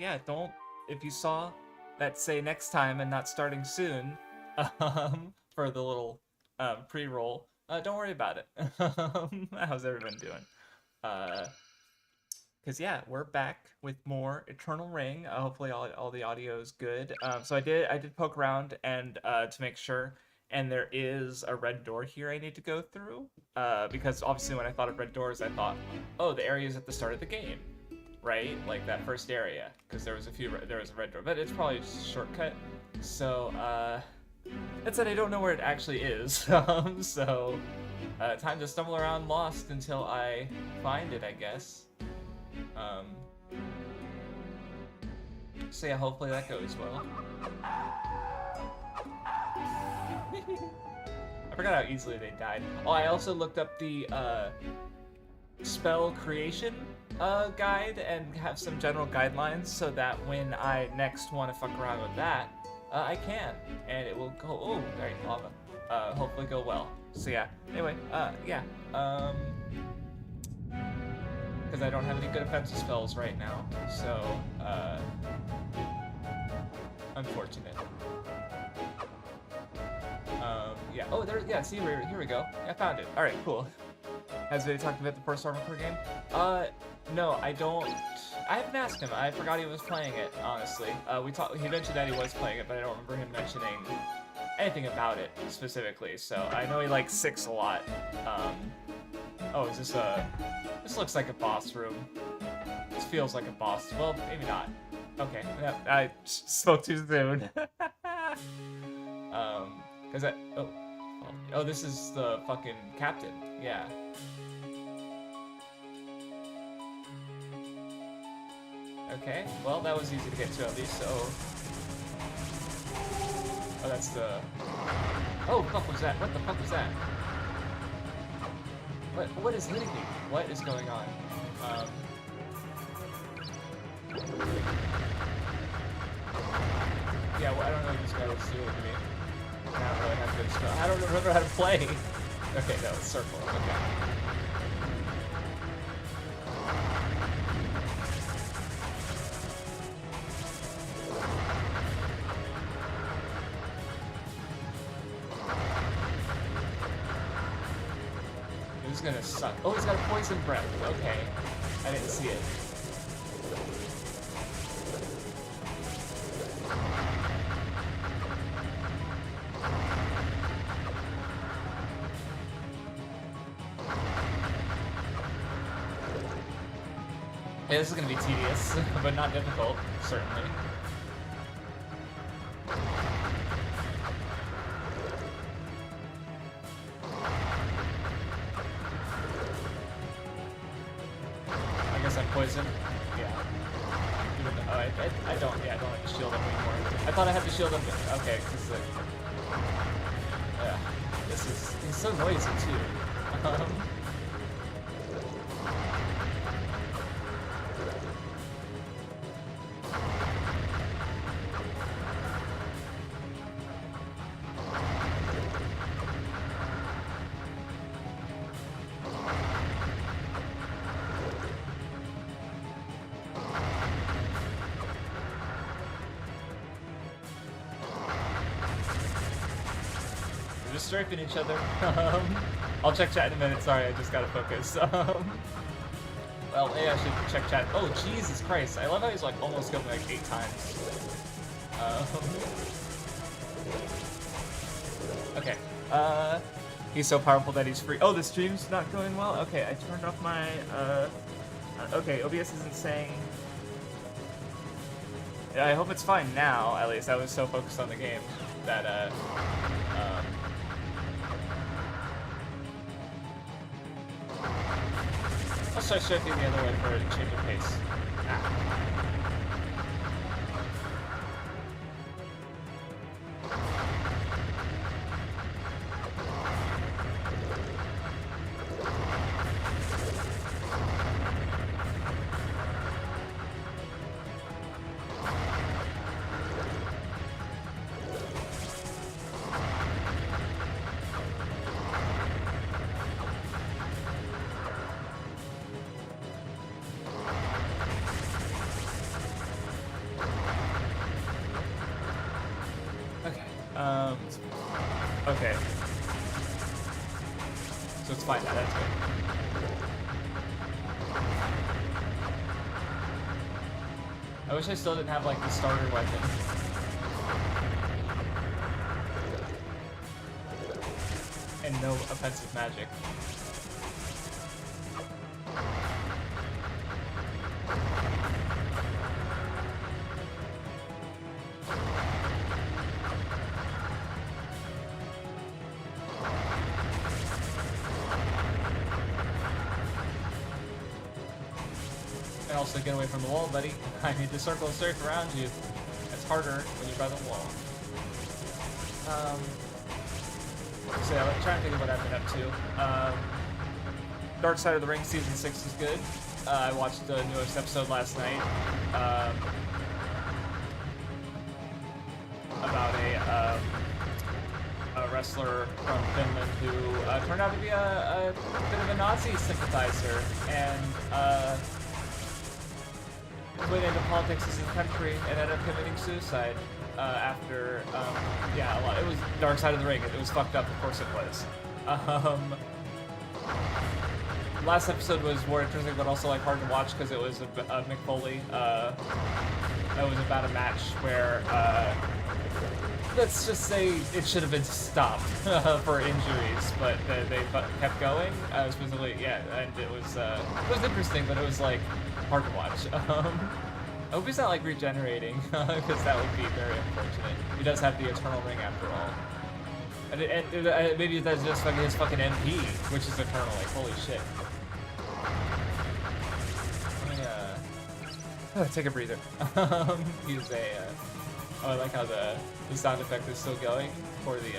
yeah, don't, if you saw that say next time and not starting soon, for the little pre-roll, don't worry about it. How's everyone doing? Because yeah, we're back with more Eternal Ring. Hopefully all the audio is good. So I did poke around and to make sure, and there is a red door here I need to go through. Because obviously when I thought of red doors, I thought, oh, the area's at the start of the game, right? Like that first area, because there was a red door, but it's probably just a shortcut. So that said, I don't know where it actually is. So time to stumble around lost until I find it, I guess. Um, so yeah, hopefully that goes well. I forgot how easily they died. Oh, I also looked up the spell creation guide and have some general guidelines so that when I next want to fuck around with that, I can, and it will go. Oh, there, lava. Hopefully go well. So yeah. Anyway, yeah. Because I don't have any good offensive spells right now, so, unfortunate. Yeah, oh, there, yeah, see, here we go. I found it. Alright, cool. Has they talked about the first Armor Core game? No, I haven't asked him. I forgot he was playing it, honestly. He mentioned that he was playing it, but I don't remember him mentioning anything about it, specifically, so I know he likes 6 a lot. Oh, is this this looks like a boss room. This feels like a boss. Well, maybe not. Okay, yeah, I spoke too soon. Cause oh, this is the fucking captain. Yeah. Okay, well, that was easy to get to at least, so... Oh, that's the... Oh, fuck was that? What the fuck was that? What is hitting me? What is going on? Yeah, well, I don't know what this guy was doing to me. I don't really have good spell. I don't remember how to play. Okay, no, it's circle. Okay. This is gonna suck. Oh, he's got a poison breath. Okay. I didn't see it. Yeah, this is gonna be tedious, but not difficult, certainly. I guess I'm poisoned. Yeah. Even though, I don't have to shield up anymore. I thought I had to shield up. Okay, because yeah, he's so noisy too. Strafing each other. I'll check chat in a minute. Sorry, I just gotta focus. Well, maybe I should check chat. Oh, Jesus Christ. I love how he's like almost killed me like 8 times. Okay. He's so powerful that he's free. Oh, the stream's not going well? Okay, I turned off my, okay, OBS isn't saying... Yeah, I hope it's fine now, at least. I was so focused on the game that, I'll start shifting the other way for a change of pace. Okay. So it's fine now, that's good. I wish I still didn't have, like, the starter weapon. And no offensive magic. And also get away from the wall, buddy. I need to circle straight around you. It's harder when you're by the wall. So yeah, I'm trying to think of what I've been up to. Dark Side of the Ring Season 6 is good. I watched the newest episode last night. About a wrestler from Finland who turned out to be a bit of a Nazi sympathizer and went into politics as a country and ended up committing suicide after, yeah, a lot. It was Dark Side of the Ring. It was fucked up, of course it was. Last episode was more interesting, but also like hard to watch because it was a Mick Foley. It was about a match where, let's just say it should have been stopped for injuries, but they kept going. Specifically, yeah, and it was interesting, but it was like hard to watch. I hope he's not like regenerating, because that would be very unfortunate. He does have the Eternal Ring after all. And maybe that's just fucking his fucking MP, which is Eternal, like, holy shit. Take a breather. Use a, oh, I like how the sound effect is still going for the,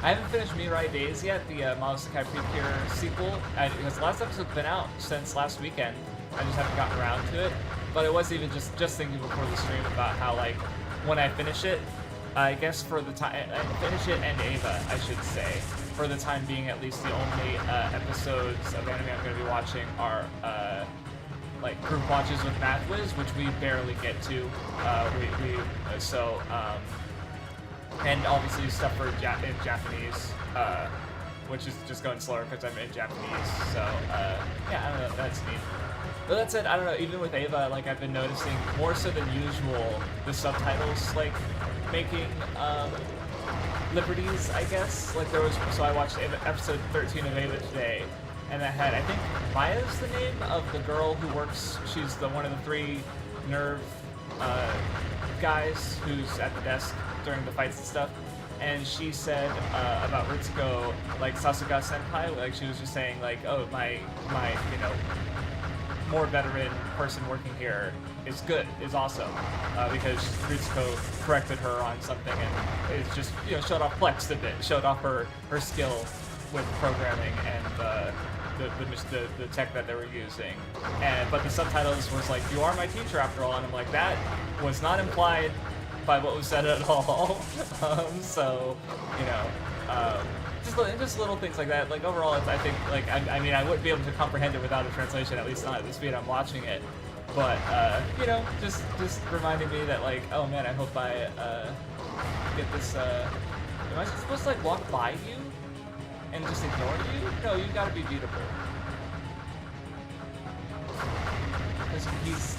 I haven't finished Mirai Days yet, the Monosukai Precure sequel, because the last episode's been out since last weekend. I just haven't gotten around to it. But it was even just thinking before the stream about how, like, when I finish it, I guess for the time, finish it and Ava, I should say, for the time being at least, the only episodes of anime I'm going to be watching are, like, group watches with MathWiz, which we barely get to. And obviously stuff for in Japanese, which is just going slower because I'm in Japanese. So, yeah, I don't know, that's neat. But that said, I don't know, even with Ava, like, I've been noticing more so than usual the subtitles, like, making liberties, I guess. Like, so I watched episode 13 of Ava today, and that had, I think, Maya's the name of the girl who works, she's one of the 3 nerve guys who's at the desk during the fights and stuff, and she said about Ritsuko, like, Sasuga senpai, like, she was just saying, like, oh, my, you know, more veteran person working here is awesome, because Ritsuko corrected her on something, and it's just, you know, showed off, flexed a bit, showed off her skill with programming and the tech that they were using. But the subtitles was like, you are my teacher after all, and I'm like, that was not implied by what was said at all. So, you know, just little things like that. Like, overall, I think, like, I mean, I wouldn't be able to comprehend it without a translation, at least not at the speed I'm watching it. But, you know, just reminding me that, like, oh man, I hope I get this, am I supposed to, like, walk by you and just ignore you? No, you gotta be beatable. Because he's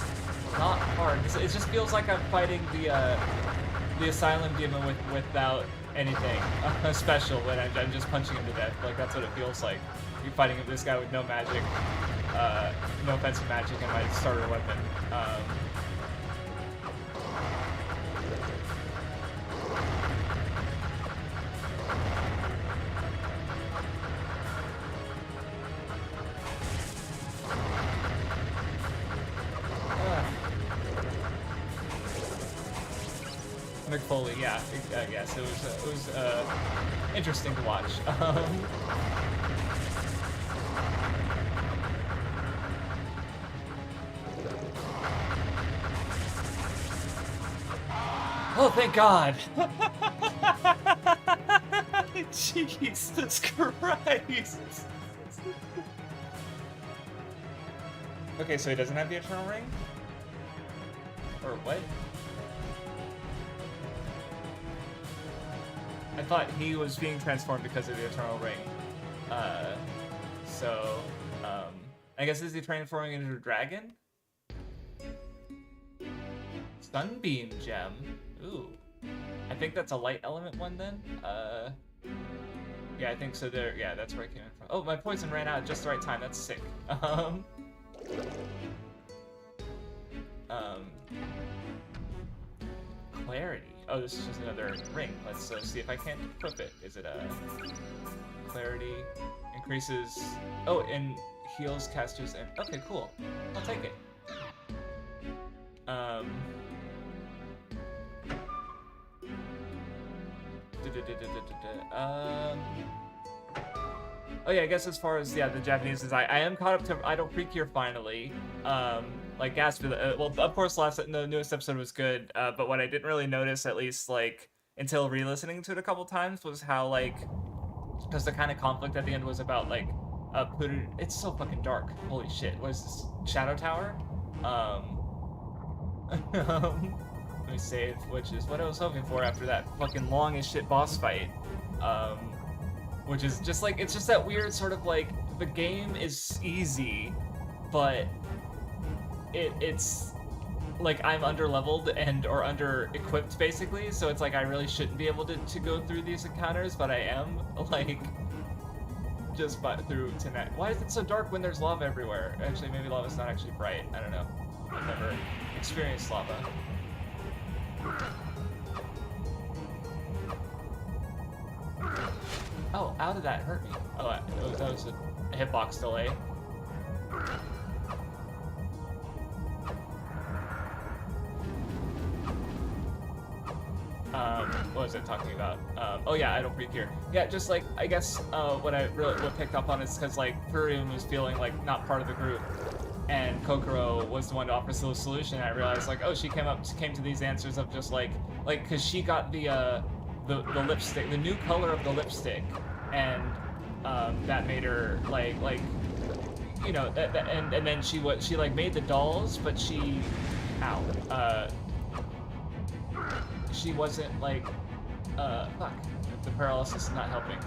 not hard. It just feels like I'm fighting the Asylum Demon without anything special when I'm just punching him to death. Like, that's what it feels like. You're fighting this guy with no magic, no offensive magic, and my starter weapon. Mick Foley, yeah, I guess it was interesting to watch. Oh, thank God! Jesus Christ! Okay, so he doesn't have the Eternal Ring? Or what? I thought he was being transformed because of the Eternal Ring. So, I guess is he transforming into a dragon? Sunbeam Gem. Ooh. I think that's a light element one then. Yeah, I think so there. Yeah, that's where I came in from. Oh, my poison ran out at just the right time. That's sick. Clarity. Oh, this is just another ring. Let's see if I can't equip it. Is it a clarity? Increases. Oh, and heals casters. And okay, cool. I'll take it. Oh yeah, I guess as far as the Japanese is, I am caught up to Idol Precure finally. Like Gaspar, well, of course, the newest episode was good, but what I didn't really notice, at least like until re-listening to it a couple times, was how like, because the kind of conflict at the end was about like, it's so fucking dark. Holy shit! What is this? Shadow Tower? Let me save, which is what I was hoping for after that fucking long as shit boss fight. Which is just like, it's just that weird sort of like, the game is easy, but it's like I'm under-leveled and or under-equipped basically, so it's like I really shouldn't be able to go through these encounters, but I am, like, just through tonight. Why is it so dark when there's lava everywhere? Actually, maybe lava's not actually bright. I don't know. I've never experienced lava. Oh, how did that hurt me? Oh, that was a hitbox delay. What was I talking about? Oh yeah, I don't freak here. Yeah, just like, I guess what picked up on is because like Purium was feeling like not part of the group, and Kokoro was the one to offer the solution. And I realized like, oh, she came to these answers of just like because she got the lipstick, the new color of the lipstick, and that made her like you know and then she like made the dolls, but she wasn't like fuck, the paralysis is not helping.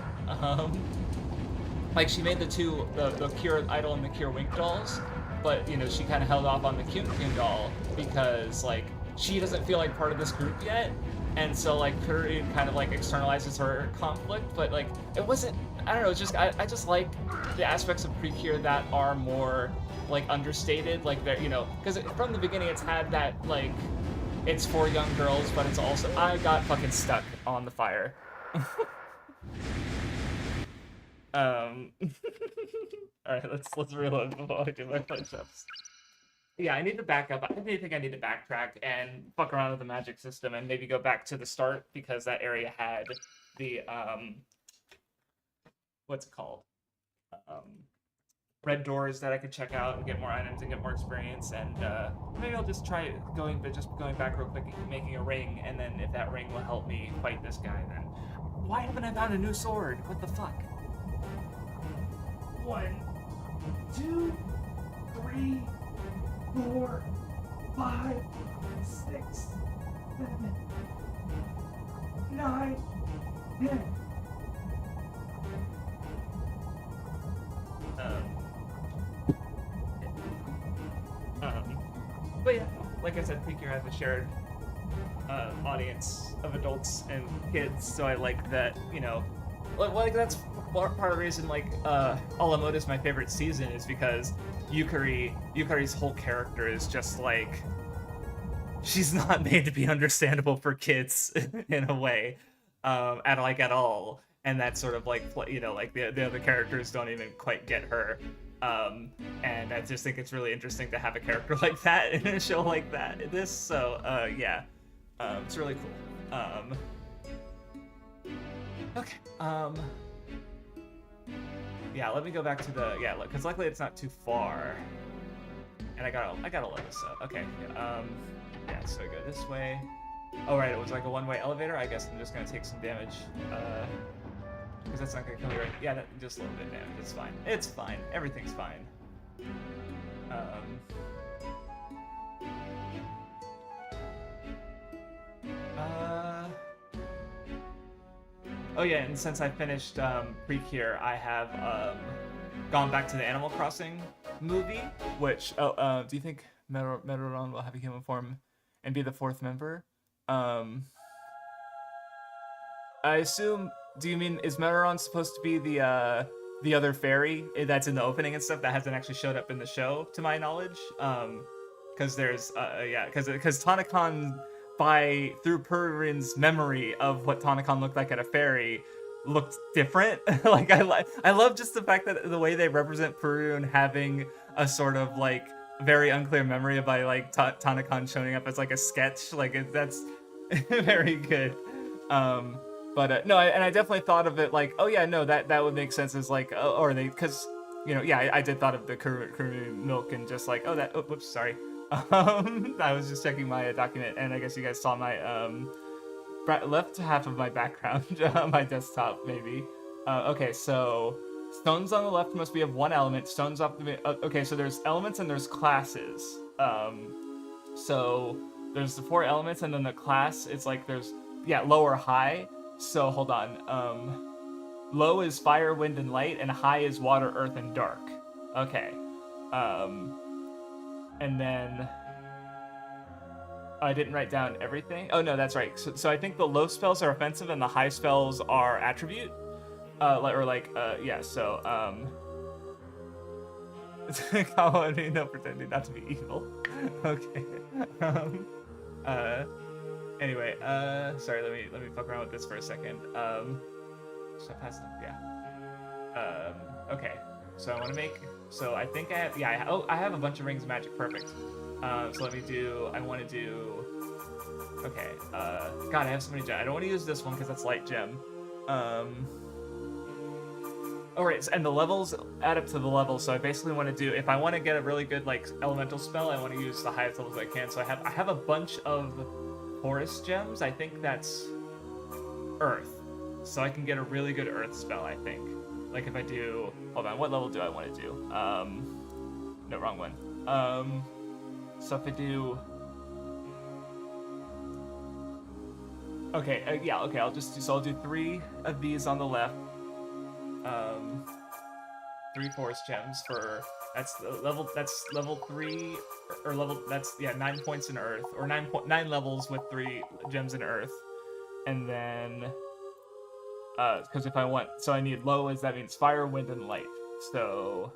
Like she made the Cure Idol and the Cure Wink dolls, but you know she kind of held off on the Kyun doll because like she doesn't feel like part of this group yet. And so like Puri kind of like externalizes her conflict, but like it wasn't, I don't know, it's just I just like the aspects of Precure that are more like understated, like they're, you know, because from the beginning it's had that like it's for young girls, but it's also, I got fucking stuck on the fire. Alright, let's reload before I do my push-ups. Yeah, I need to back up. I think I need to backtrack and fuck around with the magic system and maybe go back to the start, because that area had the what's it called? Red doors that I could check out and get more items and get more experience, and maybe I'll just try going back real quick and making a ring, and then if that ring will help me fight this guy, then why haven't I found a new sword? What the fuck? 1, 2, 3, 4, 5, 6, 7, 9, 10. But yeah, like I said, Precure has a shared audience of adults and kids, so I like that, you know, like that's part of the reason like Alamode is my favorite season, is because Yukari's whole character is just like, she's not made to be understandable for kids in a way, at all, and that's sort of like, you know, like the other characters don't even quite get her. And I just think it's really interesting to have a character like that in a show like that. Yeah, it's really cool. Okay. Yeah, let me go back to because luckily it's not too far, and I gotta let this up. Okay. Yeah. So I go this way. Oh right, it was like a one-way elevator. I guess I'm just gonna take some damage. Because that's not gonna kill me, right? Yeah, just a little bit of damage. It's fine. It's fine. Everything's fine. Um, uh, oh yeah, and since I finished Creek here, I have gone back to the Animal Crossing movie. Which do you think Meteoron will have a human form and be the fourth member? Um, I assume. Do you mean is Meteoron supposed to be the other fairy that's in the opening and stuff that hasn't actually showed up in the show, to my knowledge? Because there's yeah, because Tanakon by through Purin's memory of what Tanakon looked like at a fairy looked different. Like I love just the fact that the way they represent Purin having a sort of like very unclear memory by like Tanakon showing up as like a sketch. Like that's very good. Um, but no, and I definitely thought of it like, oh yeah, no, that would make sense as like, or they, because yeah, I did thought of the Kuru milk and just like, oh that, oh, whoops, sorry. I was just checking my document, and I guess you guys saw my left half of my background, my desktop maybe. Okay, so stones on the left must be of one element. Stones off the okay, so there's elements and there's classes. So there's the four elements, and then the class. It's like there's low or high. So hold on. Low is fire, wind, and light, and high is water, earth, and dark. Okay. And then I didn't write down everything. Oh no, that's right. So I think the low spells are offensive and the high spells are attribute. Yeah. So no, pretending not to be evil. Okay. Anyway, sorry, let me fuck around with this for a second. Should I pass them? Yeah. Okay. So I want to make. So I think I have. Yeah. I have a bunch of rings of magic. Perfect. So let me do. I want to do. Okay. God, I have so many gems. I don't want to use this one because that's light gem. All right, and the levels add up to the levels. So I basically want to do. If I want to get a really good like elemental spell, I want to use the highest levels I can. So I have a bunch of forest gems. I think that's earth, so I can get a really good earth spell. I think, like if I do, hold on, what level do I want to do? No, wrong one. So if I do, okay, yeah, okay, I'll just do. So I'll do 3 of these on the left. 3 forest gems for that's level 3 or level that's 9 points in earth, or 9 levels with 3 gems in earth, and then because if I want, so I need low, that means fire, wind, and light. So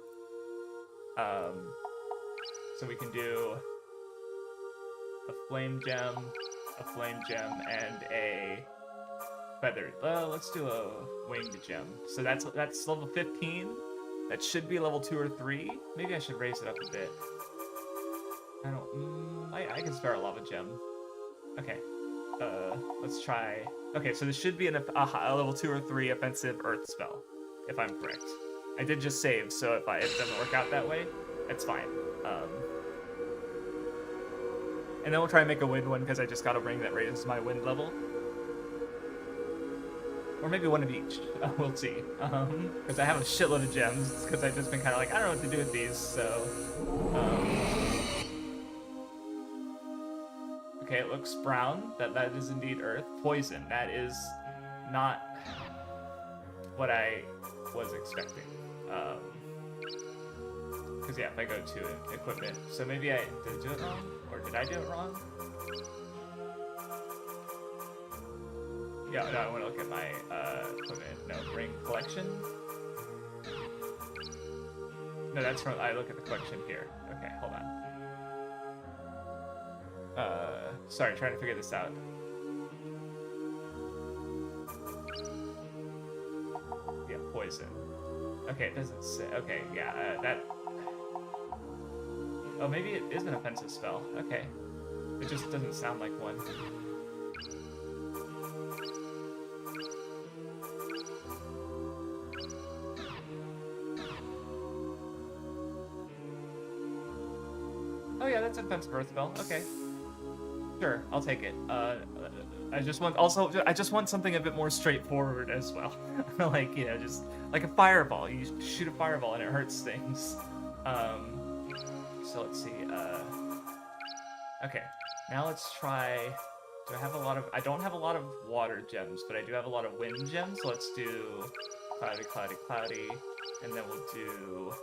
so we can do a flame gem, and a feathered. Let's do a winged gem. So that's level 15. That should be level 2 or 3. Maybe I should raise it up a bit. I don't. I can spare a lava gem. Okay. Let's try. Okay, so this should be a level 2 or 3 offensive earth spell, if I'm correct. I did just save, so if it doesn't work out that way, it's fine. And then we'll try and make a wind one because I just got a ring that raises my wind level. Or maybe one of each. We'll see. Because I have a shitload of gems. Because I've just been kind of like, I don't know what to do with these. So, okay, it looks brown. That is indeed earth. Poison. That is not what I was expecting. Because yeah, if I go to equipment, so maybe I did do it wrong, or did I do it wrong? Yeah, no, I want to look at my equipment. No, ring collection. No, that's from. I look at the collection here. Okay, hold on. Sorry, trying to figure this out. Yeah, poison. Okay, it doesn't say. Okay, yeah, that. Oh, maybe it is an offensive spell. Okay, it just doesn't sound like one. Oh yeah, that's an offensive earth spell. Okay, sure, I'll take it. I just want something a bit more straightforward as well. Like, you know, just like a fireball. You shoot a fireball and it hurts things. So let's see. Okay, now let's try. Do I have a lot of? I don't have a lot of water gems, but I do have a lot of wind gems. So let's do cloudy, cloudy, cloudy, and then we'll do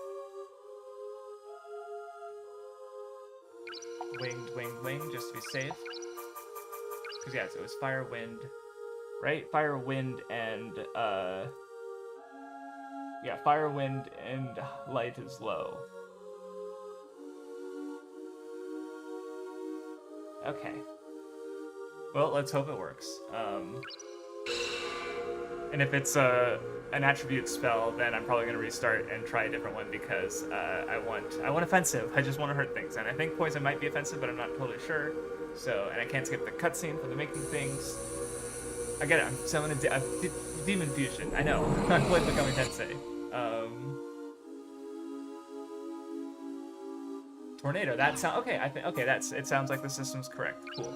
winged, winged, winged, just to be safe. Because yeah, so it was fire, wind, right? Fire, wind, and yeah, fire, wind, and light is low. Okay. Well, let's hope it works. And if it's an attribute spell, then I'm probably gonna restart and try a different one because I want offensive. I just want to hurt things, and I think poison might be offensive, but I'm not totally sure. So, and I can't skip the cutscene for the making things. I get it. I'm summoning a demon fusion. I know. I played Becoming Tensei. Tornado. That sound okay. I think okay. It sounds like the system's correct. Cool.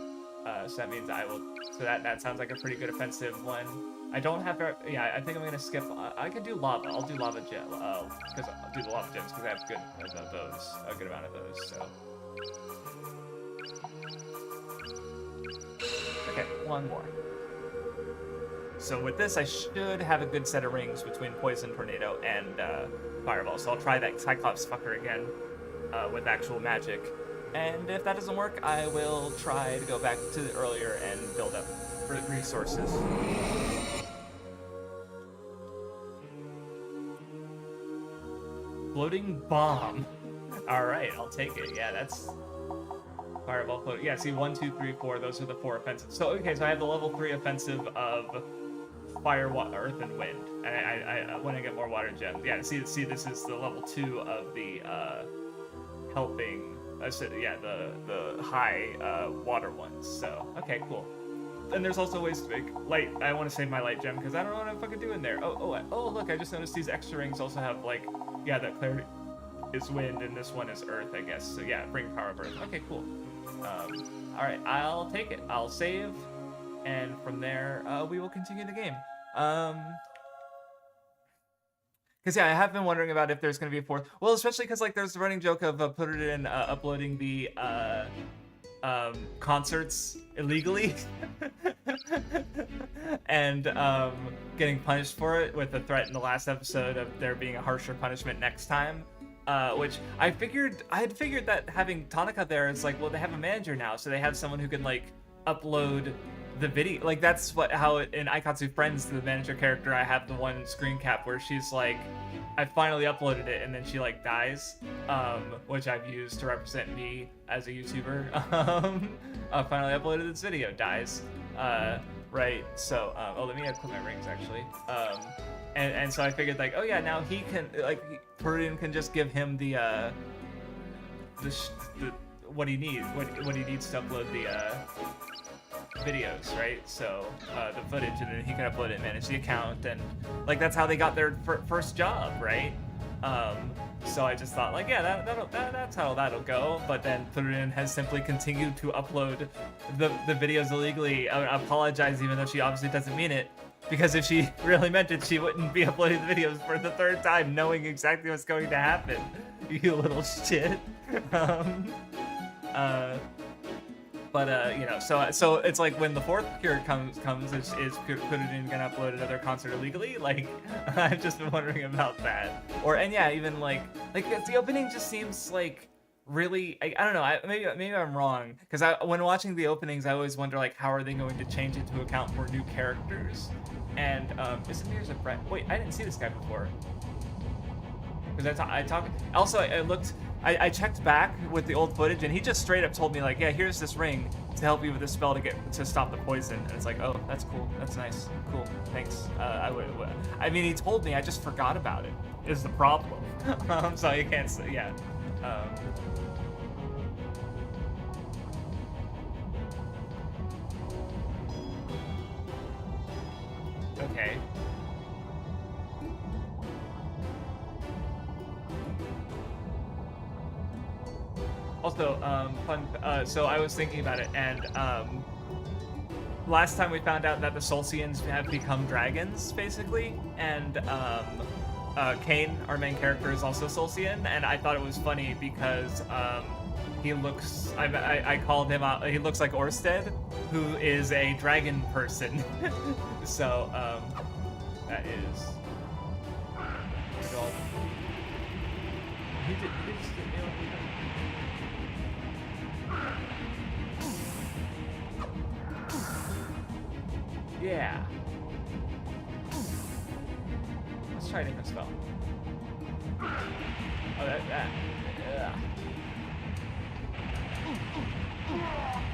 So that means I will. So that sounds like a pretty good offensive one. I don't have to. Yeah, I think I'm gonna skip. I could do lava. I'll do lava gem. Because I'll do the lava gems because I have a good amount of those. So. Okay, one more. So with this, I should have a good set of rings between Poison, Tornado, and Fireball. So I'll try that Cyclops fucker again with actual magic. And if that doesn't work, I will try to go back to the earlier and build up resources. Floating bomb. All right, I'll take it. Yeah, that's fireball float. Yeah, see, 1, 2, 3, 4. Those are the 4 offensives. So okay, so I have the level 3 offensive of fire, water, earth, and wind. And I when I get more water gems. Yeah, see, this is the level 2 of the helping. Yeah, the high water ones. So okay, cool. And there's also ways to make light. I want to save my light gem because I don't know what I'm fucking doing there. Oh, look! I just noticed these extra rings also have like, yeah, that clarity is wind and this one is earth, I guess. So yeah, bring power of earth. Okay, cool. All right, I'll take it. I'll save, and from there we will continue the game. Because yeah, I have been wondering about if there's going to be a 4th. Well, especially because like there's the running joke of uploading the concerts illegally and getting punished for it with the threat in the last episode of there being a harsher punishment next time. Which I had figured that having Tonica there is like, well, they have a manager now, so they have someone who can like upload the video. Like that's how in Aikatsu Friends, the manager character, I have the one screen cap where she's like, I finally uploaded it, and then she like dies, which I've used to represent me as a YouTuber. I finally uploaded this video, dies. Right, so let me equip my rings actually. And so I figured like, oh yeah, now he can like Peruvian can just give him the what he needs to upload the videos, right? So the footage, and then he can upload it and manage the account, and like that's how they got their first job, right? So I just thought like, yeah, that's how that'll go. But then Peruvian has simply continued to upload the videos illegally. I apologize, even though she obviously doesn't mean it. Because if she really meant it, she wouldn't be uploading the videos for the 3rd time, knowing exactly what's going to happen. You little shit. But you know, so it's like when the 4th cure comes, is Peruvian gonna upload another concert illegally? Like, I've just been wondering about that. And yeah, even like the opening just seems like really, I don't know, maybe I'm wrong, because when watching the openings I always wonder like how are they going to change it to account for new characters. And isn't there's a friend? Wait, I didn't see this guy before. Because I talked. Also, I checked back with the old footage, and he just straight up told me like, yeah, here's this ring to help you with this spell to stop the poison. And it's like, oh, that's cool, that's nice, cool, thanks. I mean, he told me, I just forgot about it. Is the problem? So you can't say, yeah. Okay. Also, so I was thinking about it, and last time we found out that the Solcians have become dragons, basically, and Kane, our main character, is also Solcian, and I thought it was funny because he looks. I called him out. He looks like Orsted, who is a dragon person. So that is. He did just get nailed. Yeah. Let's try a different spell. Oh, that. Yeah.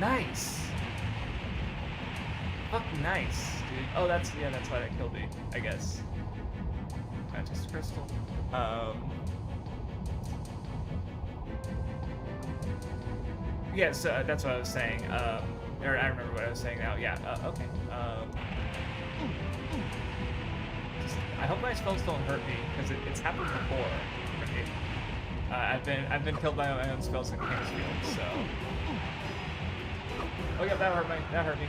Nice. Fucking nice, dude. Oh, that's why that killed me, I guess. Mantis crystal. Yeah, so that's what I was saying. Or I remember what I was saying now. Yeah. Okay. I hope my spells don't hurt me because it's happened before for me. I've been killed by my own spells in Kingsfield, so. Oh yeah, that hurt me. That hurt me.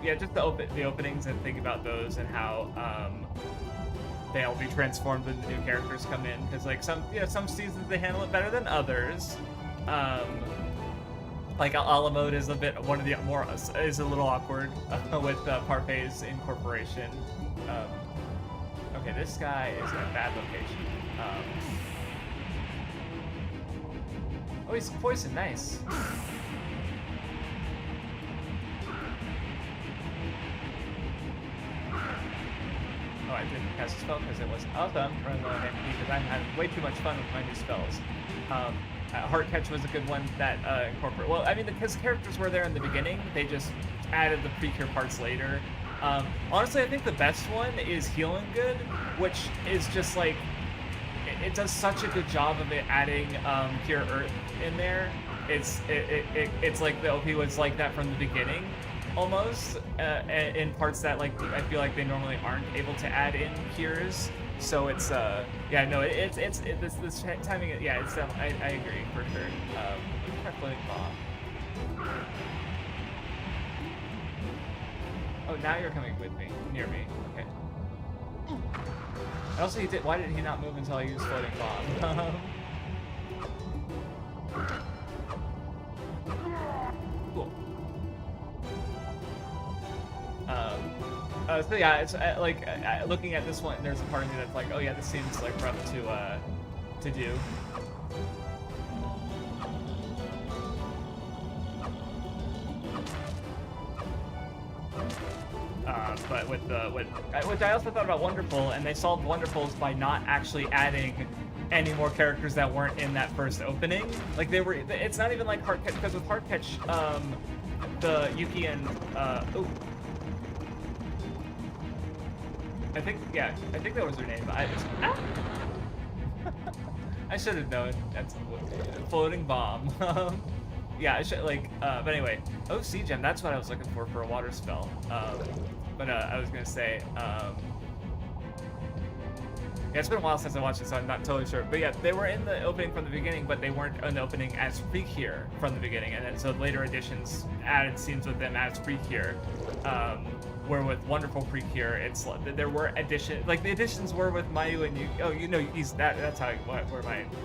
Yeah, just the openings and think about those and how they'll be transformed when the new characters come in. Because like some seasons they handle it better than others. Like Ala mode is a little awkward with Parfay's incorporation. Okay, this guy is in a bad location. Oh, he's poison, nice. Oh, I didn't cast a spell because it wasn't up. I'm running low on MP because I'm having way too much fun with my new spells. Heart Catch was a good one that incorporated. Well, I mean, because characters were there in the beginning, they just added the pre-cure parts later. Honestly, I think the best one is Healing Good, which is just like it does such a good job of it adding Cure Earth in there. It's like the OP was like that from the beginning, almost in parts that like I feel like they normally aren't able to add in cures. So it's yeah, no, it's this timing. Yeah, it's I agree for sure. Try floating bomb. Oh, now you're coming with me, near me. Okay. And also, why did he not move until I used floating bomb? Cool. So yeah, it's like looking at this one. There's a part of me that's like, oh yeah, this seems like rough to do. But which I also thought about Wonderful, and they solved Wonderfuls by not actually adding any more characters that weren't in that first opening. Like they were, it's not even like Heart Catch, because with Heart Catch, the Yuki and oh. I think that was her name. I should have known. That's a floating bomb. Yeah, I should but anyway, OC gem. That's what I was looking for a water spell. But I was gonna say, yeah, it's been a while since I watched it, so I'm not totally sure. But yeah, they were in the opening from the beginning, but they weren't in the opening as Precure from the beginning, and then so later editions added scenes with them as Precure. Where with Wonderful Precure, it's there were additions, like the additions were with Mayu and Yuki. Oh, you know, Yuki's that's how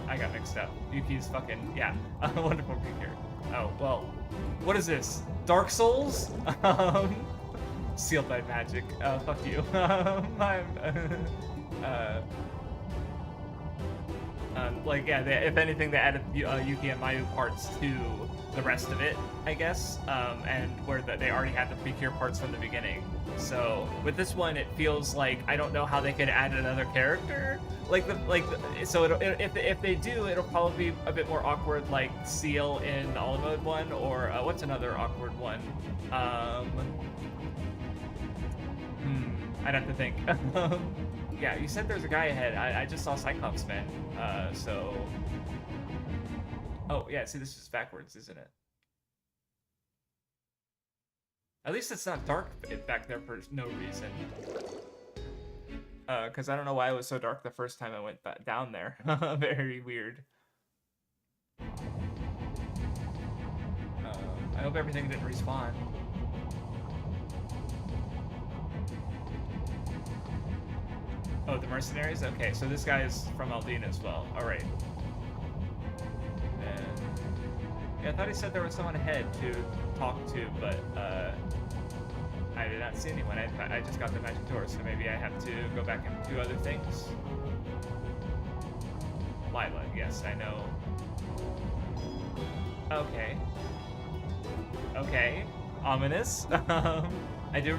I got mixed up. Yuki's fucking yeah, Wonderful Precure. Oh well, what is this? Dark Souls? Sealed by magic. Fuck you. Like yeah, if anything, they added Yuki and Mayu parts to the rest of it, I guess, and where they already had the Precure parts from the beginning. So with this one, it feels like I don't know how they could add another character. So if they do, it'll probably be a bit more awkward, like Seal in the All Mode one, or what's another awkward one? I'd have to think. Yeah, you said there's a guy ahead. I just saw Cyclops Man. So. Oh yeah, see, this is backwards, isn't it? At least it's not dark back there for no reason. Because I don't know why it was so dark the first time I went down there. Very weird. hope everything didn't respawn. Oh, the mercenaries? Okay, so this guy is from Aldina as well. Alright. Yeah, I thought he said there was someone ahead to talk to, but I did not see anyone. I just got the magic door, so maybe I have to go back and do other things. Lila, yes, I know. Okay. Okay. Ominous. I did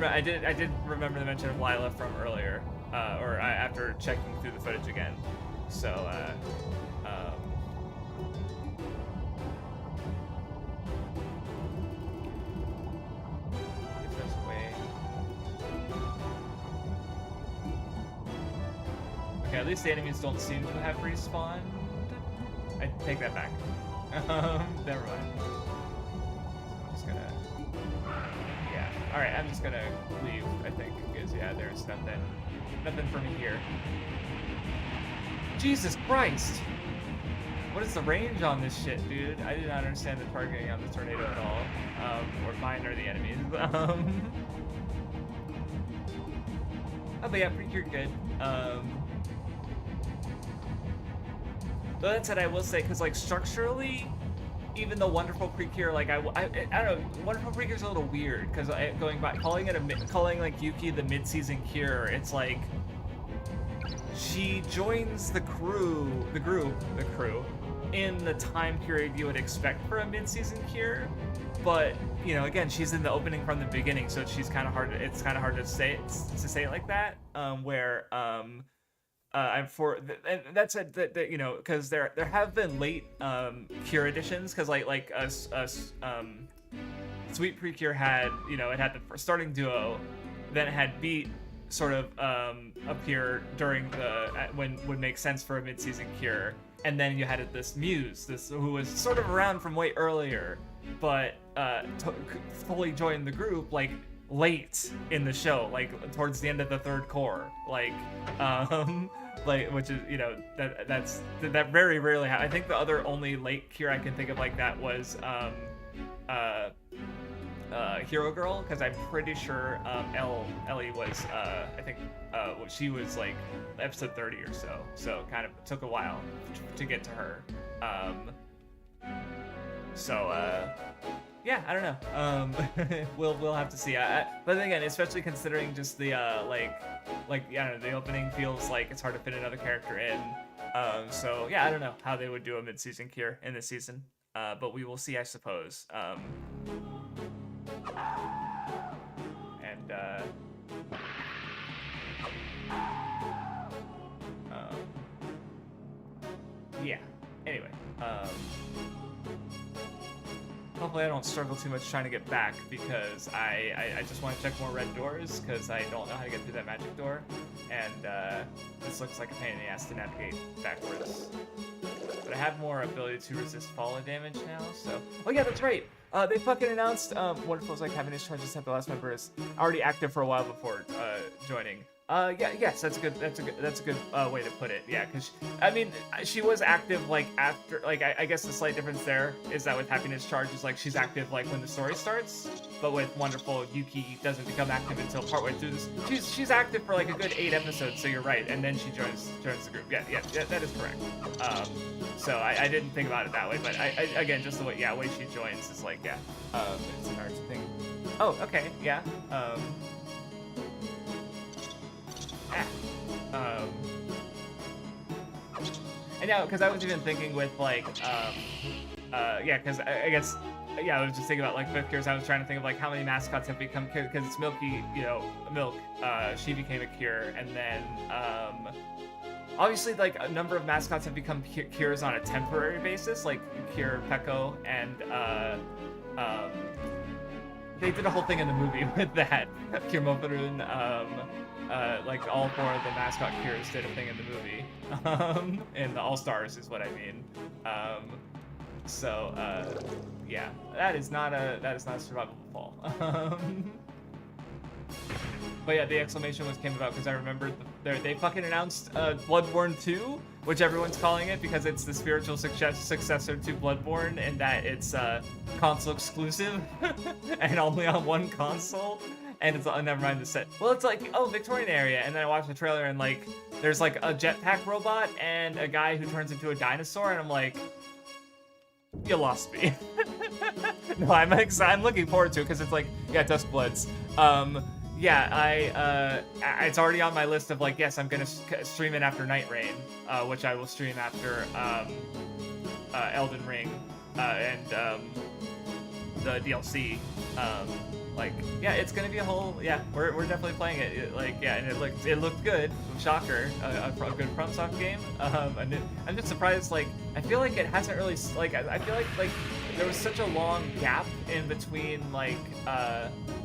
remember the mention of Lila from earlier, or after checking through the footage again. So, if there's a way. Okay, at least the enemies don't seem to have respawned. I take that back. Never mind. So I'm just gonna. Yeah. All right. I'm just gonna leave. I think because yeah, there's nothing for me here. Jesus Christ! What is the range on this shit, dude? I did not understand the targeting on the tornado at all. Or mine or the enemies. Oh, but yeah, Precure good. Though that said, I will say, because like structurally, even though Wonderful Precure, like I don't know, Wonderful Precure is a little weird because going by calling like Yuki the mid-season cure, it's like she joins the group in the time period you would expect for a mid-season cure, but you know, again, she's in the opening from the beginning, so she's kind of hard. It's kind of hard to say it like that. And that's that you know, because there have been late cure editions, because like Sweet Precure had, you know, it had the starting duo, then it had Beat sort of appear during the when would make sense for a mid-season cure, and then you had this Muse, who was sort of around from way earlier, but fully joined the group like late in the show, like towards the end of the third core, like which is, you know, that very rarely happens. I think the other only late cure I can think of like that was Hero Girl, because I'm pretty sure Ellie was I think she was like episode 30 or so kind of took a while to get to her. Yeah, I don't know. We'll have to see. But then again, especially considering just the like yeah, I don't know, the opening feels like it's hard to fit another character in. So yeah, I don't know how they would do a mid-season cure in this season. But we will see, I suppose. Yeah. Anyway. Hopefully I don't struggle too much trying to get back, because I just want to check more red doors, because I don't know how to get through that magic door, and this looks like a pain in the ass to navigate backwards. But I have more ability to resist falling damage now, so... Oh yeah, that's right! They fucking announced Wonderful's like having his charges at the last member is already active for a while before joining. Yes, that's a good way to put it. Yeah, because I mean, she was active like after, like I guess the slight difference there is that with Happiness Charge is like she's active like when the story starts, but with Wonderful, Yuki doesn't become active until partway through this. She's active for like a good 8 episodes, so you're right, and then she joins the group. Yeah, that is correct. So I didn't think about it that way, but I again, just the way she joins is like, yeah, it's an art thing. Oh, okay, yeah. And now, because I was even thinking with like, yeah, because I guess, yeah, I was just thinking about like 5th cures. I was trying to think of like how many mascots have become cure, because it's Milky, you know, Milk. She became a cure, and then obviously like a number of mascots have become cures on a temporary basis, like Cure Pecco, and they did a whole thing in the movie with that. Cure Mofaroon, like all 4 of the mascot cures did a thing in the movie. And the All-Stars is what I mean. Yeah, that is not a survivable fall. But yeah, the exclamation was came about because I remembered they fucking announced Bloodborne 2, which everyone's calling it because it's the spiritual successor to Bloodborne, and that it's console exclusive and only on one console. And it's never mind the set. Well, it's like, oh, Victorian area, and then I watched the trailer and like there's like a jetpack robot and a guy who turns into a dinosaur, and I'm like, you lost me. No, I'm looking forward to it because it's like, yeah, Duskbloods. Yeah, it's already on my list of like, yes, I'm gonna stream it after Night Rain, which I will stream after Elden Ring and the DLC. Like, yeah, it's gonna be a whole, yeah, we're definitely playing it. Like, yeah, and it looked good. Shocker, a good FromSoft game. And I'm just surprised. Like, I feel like it hasn't really like I feel like there was such a long gap in between like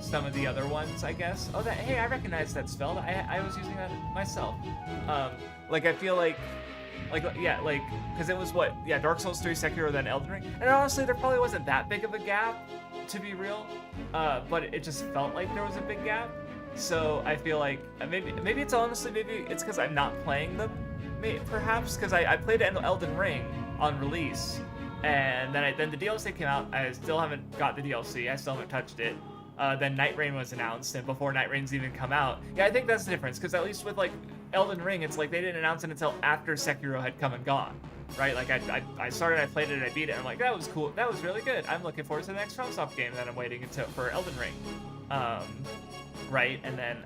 some of the other ones, I guess. Oh, hey, I recognize that spell. I was using that myself. Like I feel like yeah, like because it was what, yeah, Dark Souls 3, Sekiro, then Elden Ring, and honestly there probably wasn't that big of a gap, to be real, but it just felt like there was a big gap. So I feel like maybe it's honestly, maybe it's because I'm not playing them, perhaps because I played Elden Ring on release, and then the DLC came out. I still haven't got the DLC. I still haven't touched it. Then Night Rain was announced, and before Night Rain's even come out, yeah, I think that's the difference. Because at least with like Elden Ring, it's like they didn't announce it until after Sekiro had come and gone, right? Like I started, I played it, and I beat it. And I'm like, that was cool. That was really good. I'm looking forward to the next FromSoft game that I'm waiting for Elden Ring, right? And then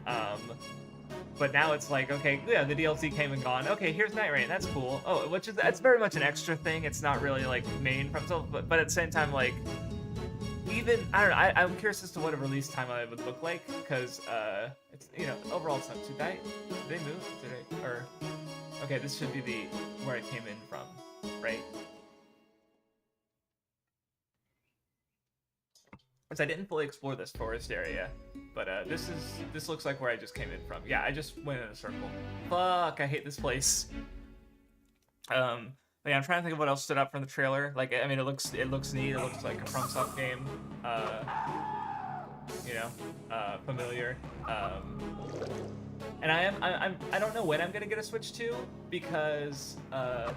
but now it's like, okay, yeah, the DLC came and gone. Okay, here's Night Rain. That's cool. Oh, that's very much an extra thing. It's not really like main FromSoft, but at the same time, like, even, I don't know, I'm curious as to what a release time I would look like, because it's, you know, overall it's not too tight. Did they move? Okay, this should be where I came in from, right? Because I didn't fully explore this forest area, but this looks like where I just came in from. Yeah, I just went in a circle. Fuck, I hate this place. Yeah, I'm trying to think of what else stood up from the trailer. Like, I mean, it looks neat. It looks like a FromSoft game. You know, familiar. And I don't know when I'm gonna get a Switch 2 because I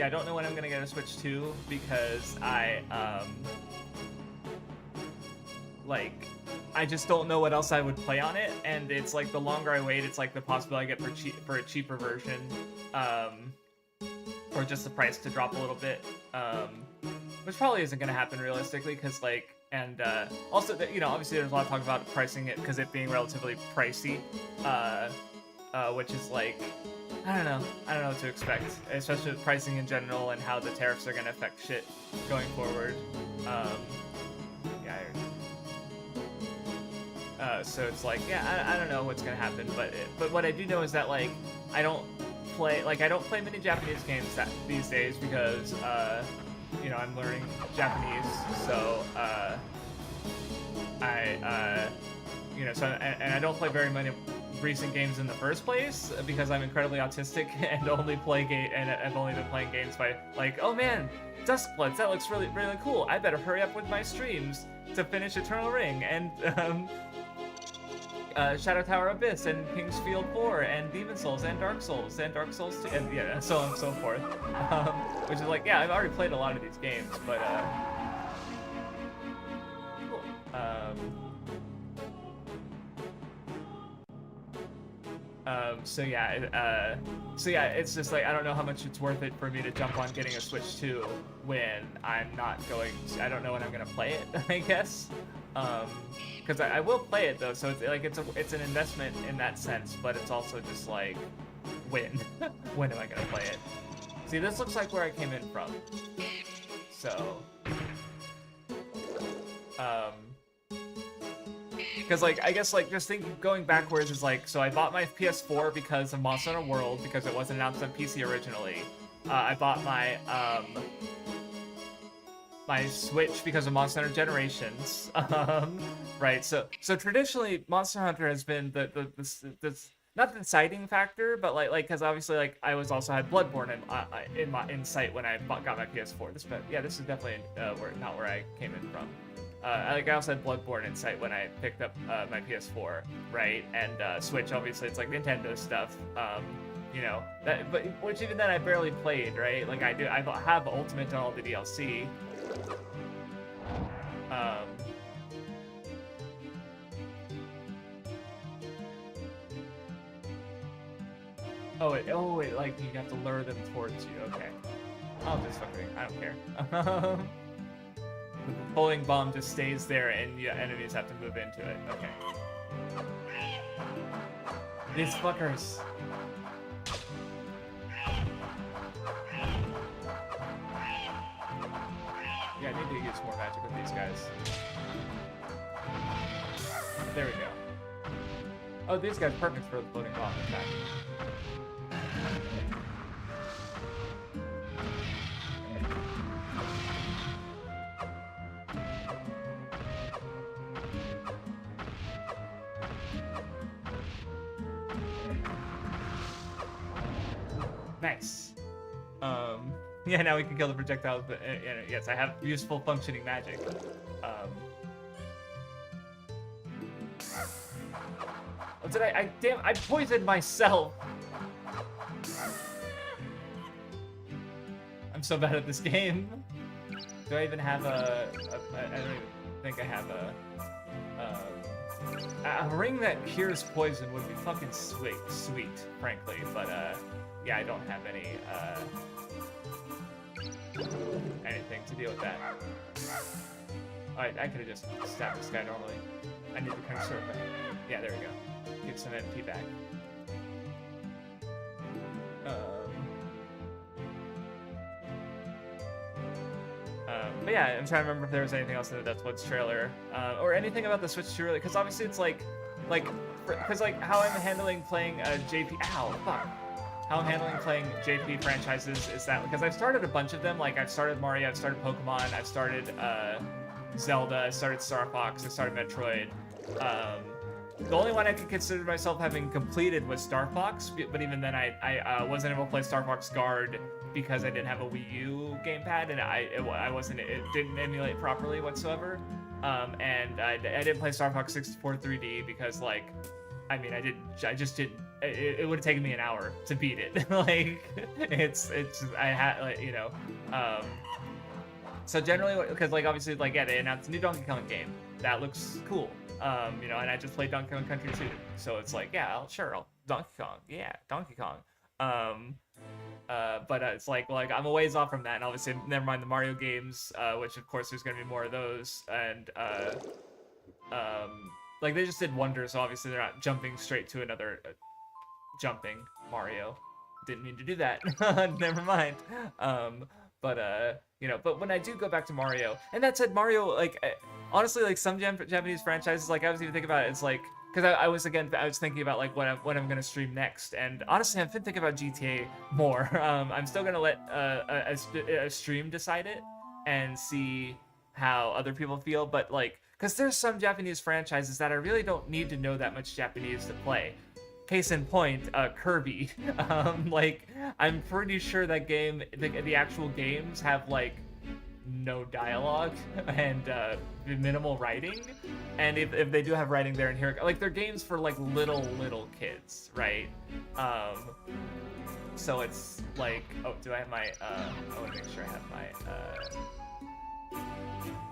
don't know when I'm gonna get a Switch 2 because I just don't know what else I would play on it, and it's like the longer I wait, it's like the possibility I get for a cheaper version, or just the price to drop a little bit, which probably isn't gonna happen realistically, because like, and also, you know, obviously there's a lot of talk about pricing it because it being relatively pricey, which is like, I don't know what to expect, especially with pricing in general and how the tariffs are gonna affect shit going forward. So it's like, yeah, I don't know what's gonna happen, but what I do know is that like I don't play many Japanese games these days because you know, I'm learning Japanese, so you know, so and I don't play very many recent games in the first place because I'm incredibly autistic and only play and I've only been playing games by like, oh man, Duskbloods, that looks really cool. I better hurry up with my streams to finish Eternal Ring and Shadow Tower Abyss and King's Field 4 and Demon Souls and Dark Souls 2 and yeah, so on and so forth. Which is like, yeah, I've already played a lot of these games, but cool. So yeah, it's just like, I don't know how much it's worth it for me to jump on getting a Switch 2 when I don't know when I'm gonna play it, I guess. Because I will play it though, so it's like it's an investment in that sense, but it's also just like, when am I gonna play it? See, this looks like where I came in from. So, because like, I guess like just going backwards is like, so I bought my PS4 because of Monster Hunter World because it wasn't announced on PC originally. I bought my my Switch because of Monster Hunter Generations, right? So traditionally, Monster Hunter has been the not the deciding factor, but like because obviously like I also had Bloodborne in sight when I got my PS4. This is definitely not where I came in from. like I also had Bloodborne in sight when I picked up my PS4, right? And Switch, obviously, it's like Nintendo stuff. You know, but which even then I barely played, right? Like I have Ultimate and all the DLC. Oh, wait, like you have to lure them towards you. Okay. I'll just fucking, I don't care. The bowling bomb just stays there and enemies have to move into it. Okay. These fuckers. Yeah, I need to use more magic with these guys. There we go. Oh, these guys are perfect for the floating bomb attack. Nice. Yeah, now we can kill the projectiles, but yes, I have useful functioning magic. What did damn, I poisoned myself! I'm so bad at this game. Do I even have I don't even think I have a ring that cures poison would be fucking sweet, frankly, but yeah, I don't have anything to deal with that. Alright, I could have just stabbed this guy normally. I need to conserve it. Yeah, there we go. Get some MP back. But yeah, I'm trying to remember if there was anything else in the Death Woods trailer, or anything about the Switch 2 really, because obviously it's because how I'm handling playing JP. Ow, fuck. How I'm handling playing JP franchises is that because I've started a bunch of them. Like I've started Mario, I've started Pokemon, I've started Zelda, I started Star Fox, I started Metroid. The only one I could consider myself having completed was Star Fox, but even then I wasn't able to play Star Fox Guard because I didn't have a Wii U gamepad and it didn't emulate properly whatsoever. And I didn't play Star Fox 64 3D because like, I mean, I just didn't. It would have taken me an hour to beat it. Like, I had, like, you know. So generally, because like obviously, like yeah, they announced a new Donkey Kong game that looks cool. You know, and I just played Donkey Kong Country 2, so it's like, yeah, I'll Donkey Kong, yeah, Donkey Kong. But it's like I'm a ways off from that, and obviously, never mind the Mario games, which of course there's gonna be more of those, and like they just did Wonder, so obviously they're not jumping straight to another jumping Mario. Didn't mean to do that. Never mind. You know, but when I do go back to Mario, and that said, Mario, like, honestly, like, some Japanese franchises, like, I was even thinking about it, it's like, because I was thinking about, like, what I'm going to stream next, and honestly, I've been thinking about GTA more. I'm still going to let a stream decide it, and see how other people feel, but, like, because there's some Japanese franchises that I really don't need to know that much Japanese to play. Case in point, Kirby. Like, I'm pretty sure that game, the actual games have, like, no dialogue and minimal writing. And if they do have writing there and here, like, they're games for, like, little kids, right? So it's, like, oh, do I have my, I want to make sure I have my,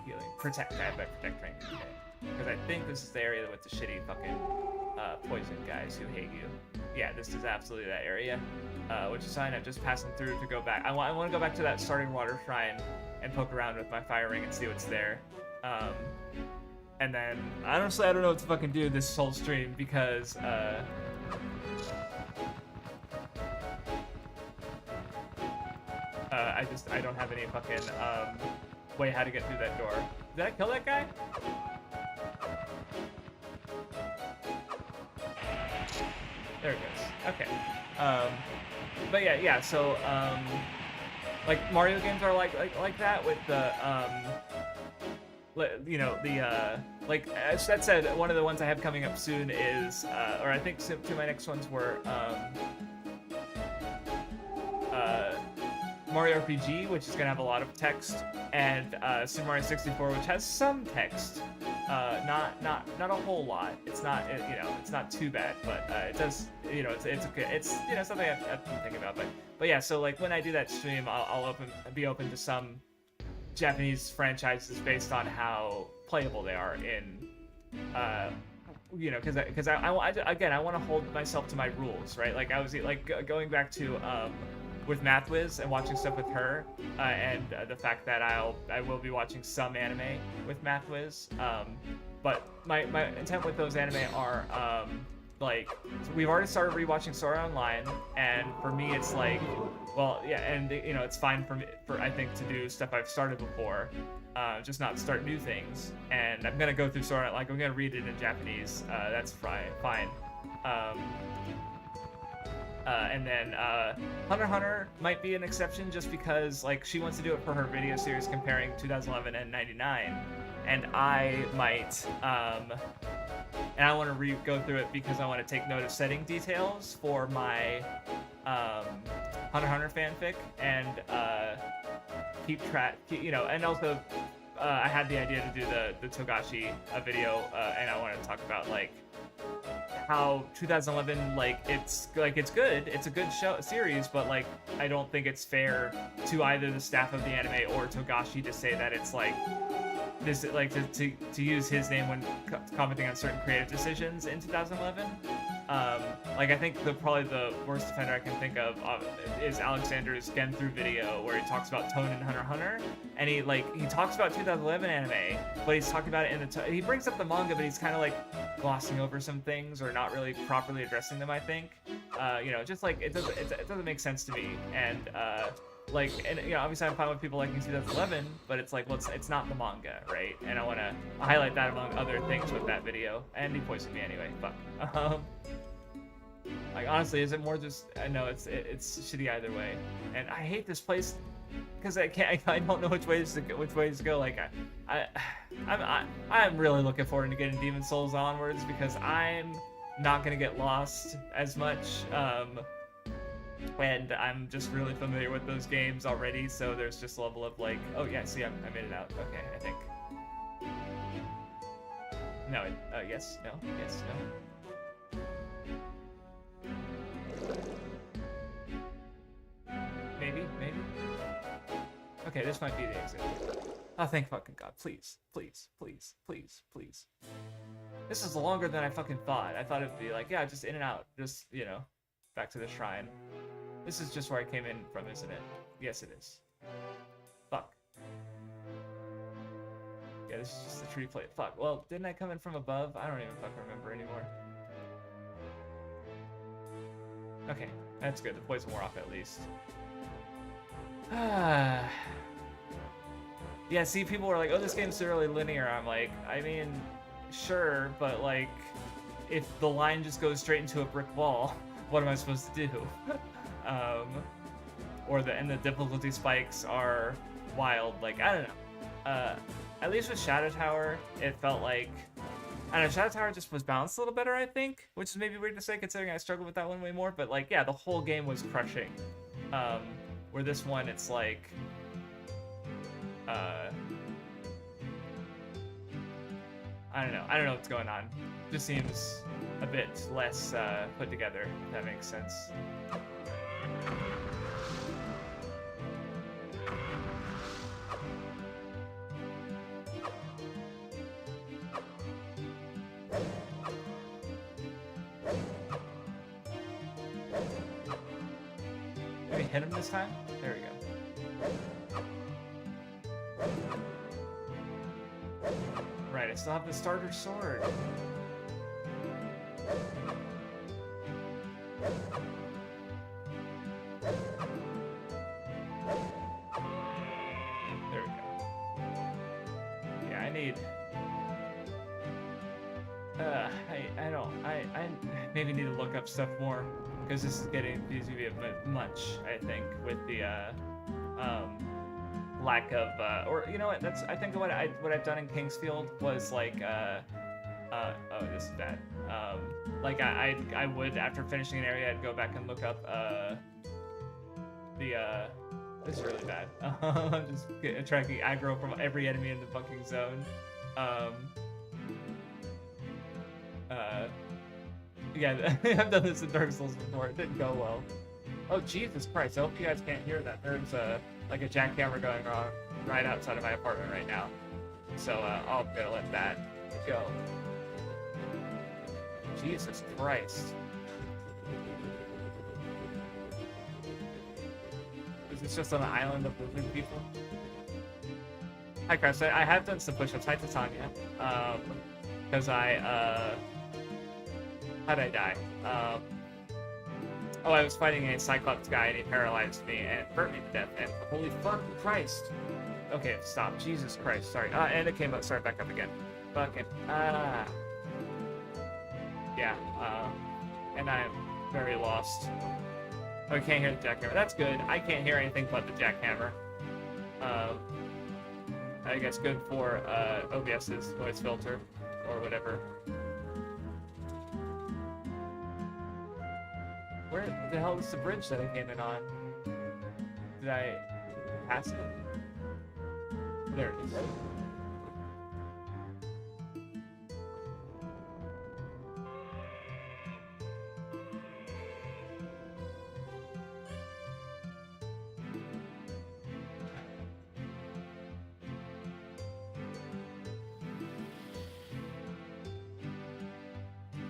healing. Protect, I have my Protect ring. Okay. Because I think this is the area with the shitty fucking poison guys who hate you. Yeah, this is absolutely that area, which is fine. I'm just passing through to go back. I want to go back to that starting water shrine and poke around with my fire ring and see what's there. And then, honestly, I don't know what to fucking do this whole stream because, I don't have any fucking, way how to get through that door. Did I kill that guy? There it goes. Okay. But yeah, so, like, Mario games are like that with the, you know, the, like, as that said, one of the ones I have coming up soon is, or I think two of my next ones were, Mario RPG, which is gonna have a lot of text, and Super Mario 64, which has some text, not a whole lot. It's not it's not too bad, but it does it's okay. It's something I've been thinking about, but yeah. So like when I do that stream, I'll be open to some Japanese franchises based on how playable they are in because I want to hold myself to my rules, right? Like I was like going back to with Mathwiz and watching stuff with her, and the fact that I will be watching some anime with Mathwiz. But my intent with those anime are like we've already started rewatching Sword Art Online, and for me it's like, well, yeah, and it's fine for I think to do stuff I've started before, just not start new things. And I'm gonna go through Sword Art, like I'm gonna read it in Japanese. That's fine. And then Hunter x Hunter might be an exception just because like she wants to do it for her video series comparing 2011 and 99, and I might and I want to go through it because I want to take note of setting details for my Hunter x Hunter fanfic and keep track, and also I had the idea to do the Togashi video, and I want to talk about like how 2011 like it's good, it's a good series, but like I don't think it's fair to either the staff of the anime or Togashi to say that it's like this, like to use his name when commenting on certain creative decisions in 2011. Like I think probably the worst offender I can think of is Alexander's Gen through video where he talks about tone in Hunter x Hunter, and he talks about 2011 anime, but he's talking about it in he brings up the manga, but he's kind of like glossing over some things or not really properly addressing them. I think, just like it doesn't make sense to me, and obviously I'm fine with people liking 2011, but it's like, well, it's not the manga, right? And I want to highlight that among other things with that video. And he poisoned me anyway. Fuck. Like honestly, is it more just? I know it's shitty either way, and I hate this place because I don't know which ways to go. Like I'm really looking forward to getting Demon Souls onwards because I'm not gonna get lost as much. And I'm just really familiar with those games already, so there's just a level of like, oh yeah, see, I made it out. Okay, I think. No, yes, no, yes, no. Maybe. Okay, this might be the exit. Oh, thank fucking God. Please. This is longer than I fucking thought. I thought it'd be like, yeah, just in and out. Just, back to the shrine. This is just where I came in from, isn't it? Yes, it is. Fuck. Yeah, this is just the tree plate. Fuck. Well, didn't I come in from above? I don't even fucking remember anymore. Okay, that's good. The poison wore off at least. Yeah, see, people were like, oh, this game's really linear. I'm like, I mean, sure, but like, if the line just goes straight into a brick wall, what am I supposed to do? Or the difficulty spikes are wild. Like, I don't know. At least with Shadow Tower, it felt like, I don't know, Shadow Tower just was balanced a little better, I think, which is maybe weird to say considering I struggled with that one way more, but like, yeah, the whole game was crushing. Where this one, it's like, I don't know what's going on. Just seems a bit less put together, if that makes sense. Maybe hit him this time? There we go. Right, I still have the starter sword. There we go. Yeah, I need... I maybe need to look up stuff more, because this is getting to be a bit much, I think, with the, lack of, or you know what? That's I think what I've done in Kingsfield was like, oh, this is bad. Like I would, after finishing an area, I'd go back and look up the It's really bad. I'm just attracting aggro from every enemy in the fucking zone. Um, uh, yeah, I've done this in Dark Souls before. It didn't go well. Oh Jesus Christ! I hope you guys can't hear that. There's like a jackhammer going on right outside of my apartment right now. So I'll go let that go. Jesus Christ! Is this just on an island of lizard people? Hi, Chris. I have done some push-ups. Hi, Titania. Because how'd I die? Oh, I was fighting a Cyclops guy and he paralyzed me and burnt me to death. And holy fucking Christ! Okay, stop. Jesus Christ. Sorry. And it came up. Sorry, back up again. Fucking yeah. And I'm very lost. Oh, I can't hear the jackhammer. That's good. I can't hear anything but the jackhammer. I guess good for OBS's noise filter or whatever. Where the hell is the bridge that I came in on? Did I pass it? There it is.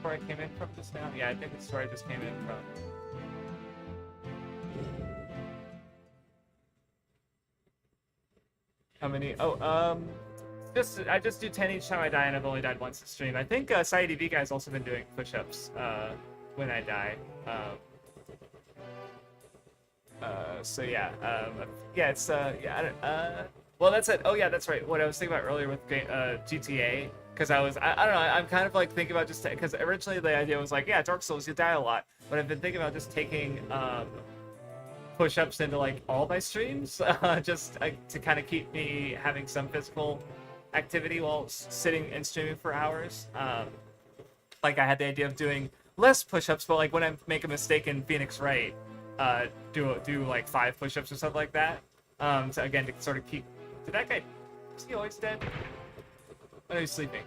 Where I came in from just now? Yeah, I think it's where I just came in from. How many? Oh, I just do 10 each time I die, and I've only died once to stream. I think SciDV guy's also been doing push-ups when I die. So yeah, yeah, it's yeah. Well, that's it. Oh yeah, that's right. What I was thinking about earlier with GTA, because I don't know. I'm kind of like thinking about just because originally the idea was like, yeah, Dark Souls, you die a lot, but I've been thinking about just taking push-ups into like all my streams, just to kind of keep me having some physical activity while sitting and streaming for hours. Like I had the idea of doing less push-ups, but like when I make a mistake in Phoenix Wright, do like 5 push-ups or something like that. So again, to sort of keep. Did that guy? Is he always dead? Oh, no, he's sleeping.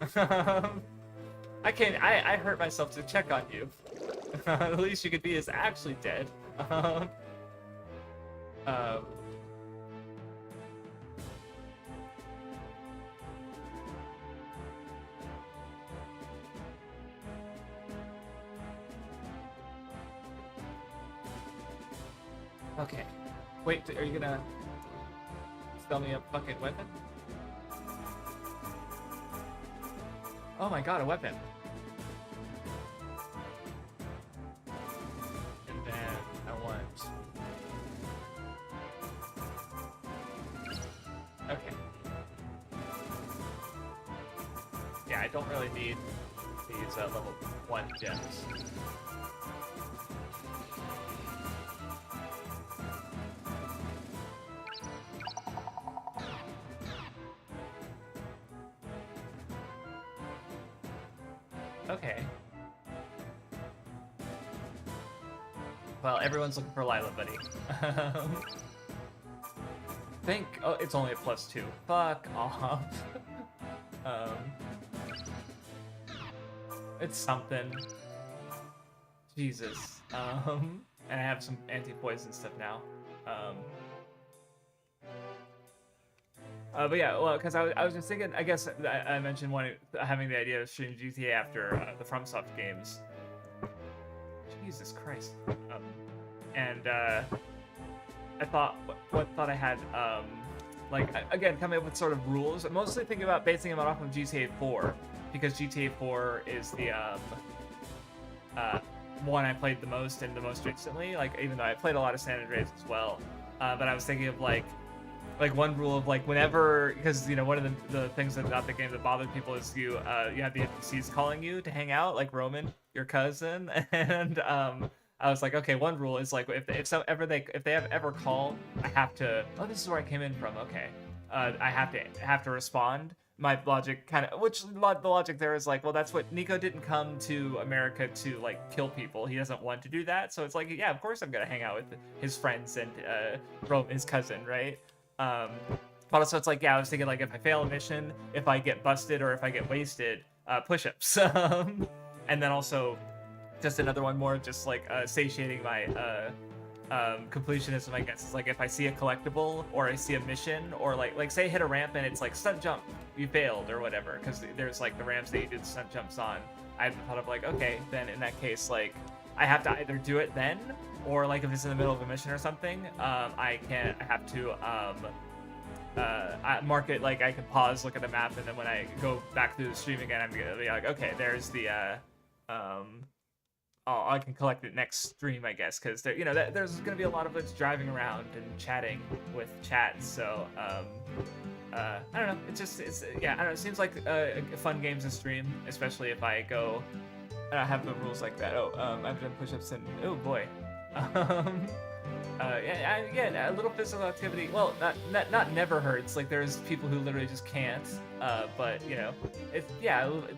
I can't. I hurt myself to check on you. The least you could be is actually dead. Okay. Wait, are you gonna sell me a fucking weapon? Oh my god, a weapon. And then I want... Okay. Yeah, I don't really need these level 1 gems. Okay. Well, everyone's looking for Lila, buddy. Think. Oh, it's only a +2. Fuck off. It's something. Jesus. And I have some anti-poison stuff now. But yeah, well, because I was just thinking, I guess I mentioned having the idea of streaming GTA after the FromSoft games. Jesus Christ. And I thought, what thought I had, like, again, coming up with sort of rules. I'm mostly thinking about basing them off of GTA 4, because GTA 4 is the one I played the most and the most recently. Like, even though I played a lot of San Andreas as well, but I was thinking of like one rule of like whenever, because you know one of the things about the game that bothered people is you have the NPCs calling you to hang out, like Roman, your cousin, and I was like, okay, one rule is like if they have ever called, I have to. Oh, this is where I came in from. Okay, I have to respond. my logic kind of, the logic there is like, well, that's what Nico didn't come to America to like kill people. He doesn't want to do that. So it's like, yeah, of course I'm gonna hang out with his friends and his cousin, right? But also it's like, yeah, I was thinking like if I fail a mission, if I get busted or if I get wasted, push-ups. And then also just another one more, just like satiating my completionism, I guess. Is like if I see a collectible or I see a mission or like say hit a ramp and it's like stunt jump, you failed or whatever, because there's like the ramps that you do the stunt jumps on. I've thought of like, okay, then in that case, like I have to either do it then, or like if it's in the middle of a mission or something, I have to mark it, like I can pause, look at the map, and then when I go back through the stream again, I'm gonna be like, okay, there's the I can collect it next stream, I guess, because there, there's gonna be a lot of us driving around and chatting with chat. So I don't know. Yeah, I don't know. It seems like a fun game to stream, especially if I go. I have the rules like that. I've done push-ups and oh boy. Yeah, a little physical activity. Well, not never hurts. Like there's people who literally just can't. But it's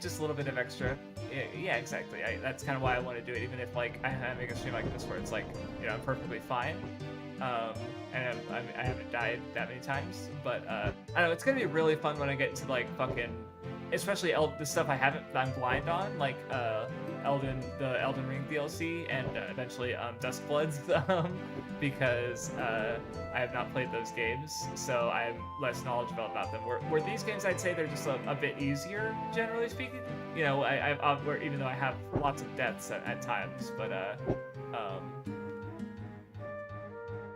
just a little bit of extra. Yeah, exactly. That's kind of why I want to do it, even if like I make a stream like this where it's like I'm perfectly fine. And I haven't died that many times. But I don't know. It's gonna be really fun when I get into like fucking, especially the stuff I'm blind on, like the Elden Ring DLC and eventually Duskbloods, because I have not played those games, so I'm less knowledgeable about them. Where these games, I'd say they're just a bit easier, generally speaking. Even though I have lots of deaths at times, but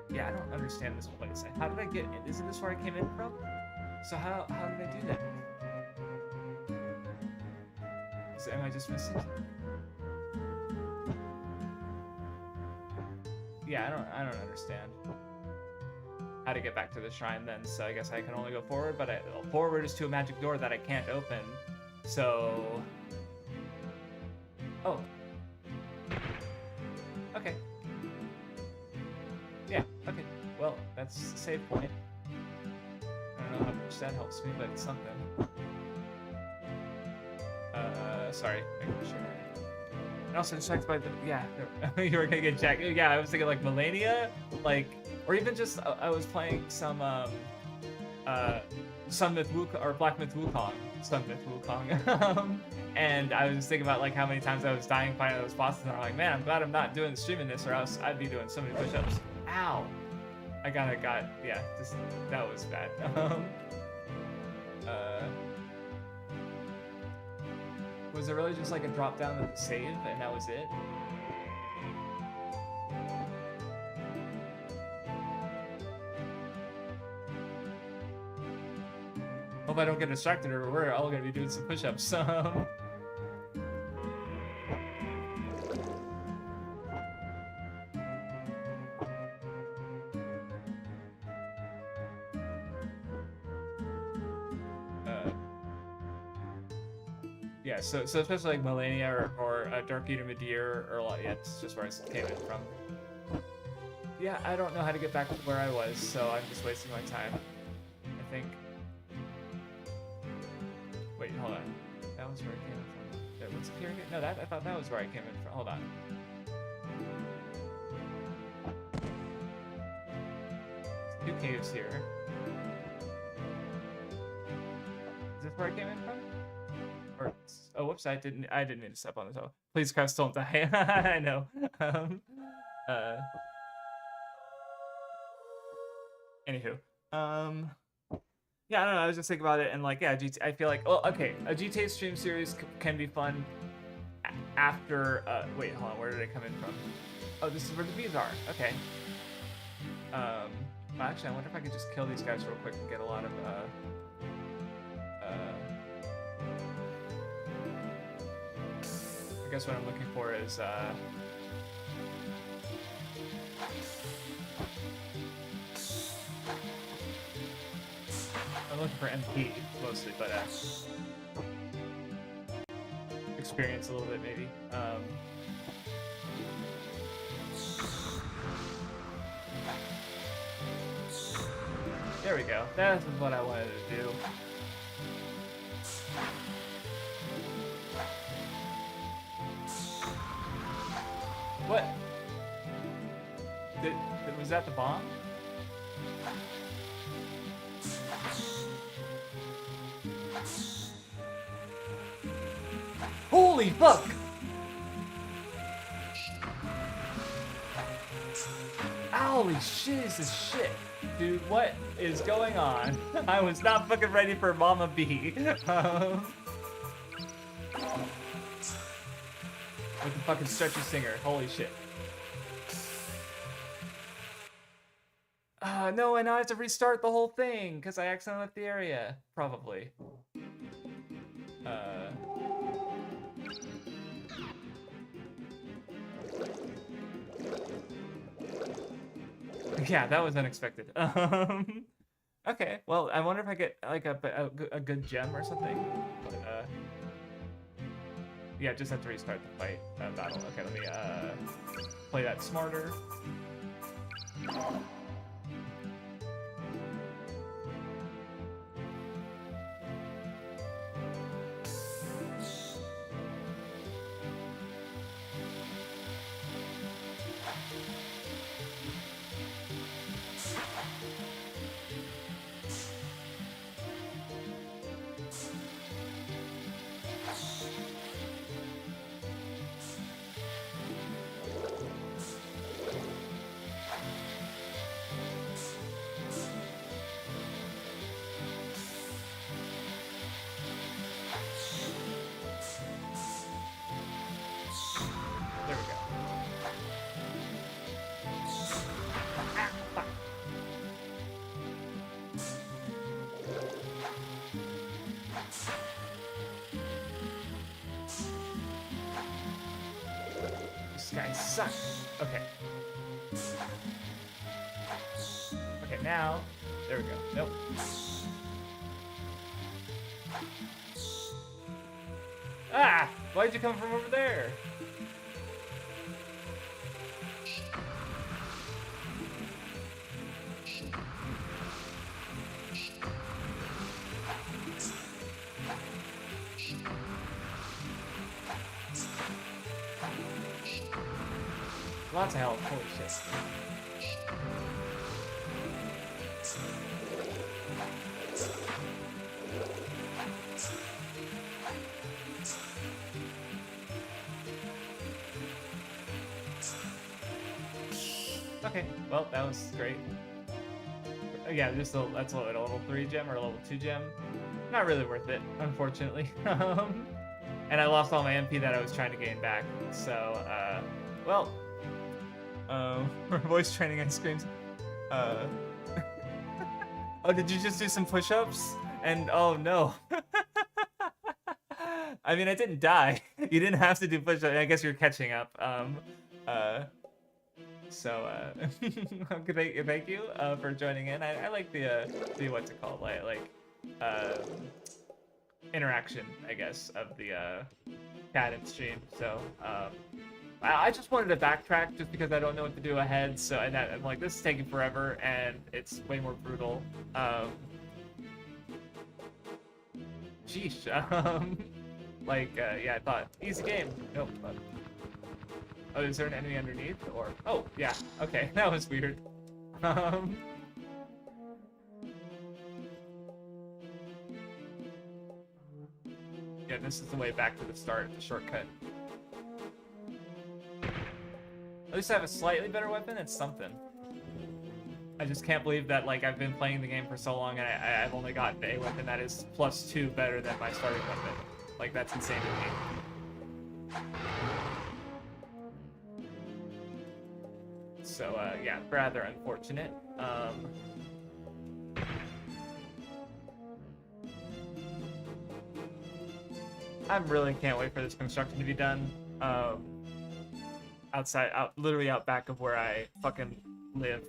yeah, I don't understand this place. How did I get in? Isn't this where I came in from? So how did I do that? Am I just missing something? Yeah, I don't understand how to get back to the shrine then, so I guess I can only go forward, but forward is to a magic door that I can't open, so... Oh. Okay. Yeah, okay. Well, that's the save point. I don't know how much that helps me, but it's something. Sorry, making sure. And also distracted by the, you were gonna get jacked. Yeah, I was thinking like Melania, like, or even just, I was playing some Sun Myth Wukong, or Black Myth Wukong, Sun Myth Wukong, and I was thinking about like how many times I was dying fighting those bosses, and I'm like, man, I'm glad I'm not doing streaming this, or else I'd be doing so many push-ups. Ow! Yeah, that was bad. Was it really just like a drop down of the save and that was it? Hope I don't get distracted or we're all gonna be doing some push-ups. Yeah, so especially like Melania or Dark Eater Midir, or yeah, it's just where I came in from. Yeah, I don't know how to get back to where I was, so I'm just wasting my time, I think. Wait, hold on. That was where I came in from. What's appearing? No, I thought that was where I came in from. Hold on. There's 2 caves here. Is this where I came in from? Or, oh, whoops! I didn't mean to step on the toe. Please, Crest, don't die. I know. Anywho, yeah, I don't know. I was just thinking about it, and like, yeah, I feel like, well, okay, a GTA stream series can be fun after. Wait, hold on. Where did I come in from? Oh, this is where the bees are. Okay. Well, actually, I wonder if I could just kill these guys real quick and get a lot of I guess what I'm looking for is, I'm looking for MP mostly, but experience a little bit maybe. There we go. That's what I wanted to do. What? Was that the bomb? Holy fuck! Holy shit, is this shit? Dude, what is going on? I was not fucking ready for Mama B. With the fucking stretchy singer. Holy shit. No, and now I have to restart the whole thing because I accidentally left the area. Probably. Yeah, that was unexpected. Okay, well, I wonder if I get like a good gem or something. Yeah, just have to restart the fight battle. Okay, let me play that smarter. Guys suck. Okay. Okay, now. There we go. Nope. Ah! Why'd you come from over there? Lots of health. Holy shit. Okay, well, that was great. Yeah, just that's a level 3 gem or a level 2 gem. Not really worth it, unfortunately. And I lost all my MP that I was trying to gain back. So, well. For voice training on screams. Oh, did you just do some push-ups? And oh no. I mean, I didn't die. You didn't have to do push-ups. I guess you're catching up. Thank you for joining in. I like the what's it called, interaction, I guess, of the chat and stream. So I just wanted to backtrack just because I don't know what to do ahead. So I'm like, this is taking forever and it's way more brutal. Sheesh. Yeah, I thought easy game. Nope. Oh, is there an enemy underneath? Or oh yeah, okay, that was weird. Yeah, this is the way back to the start, the shortcut. At least I have a slightly better weapon. It's something. I just can't believe that I've been playing the game for so long and I've only gotten a weapon that is +2 better than my starting weapon. That's insane to me. So yeah, rather unfortunate. I really can't wait for this construction to be done. Literally out back of where I fucking live.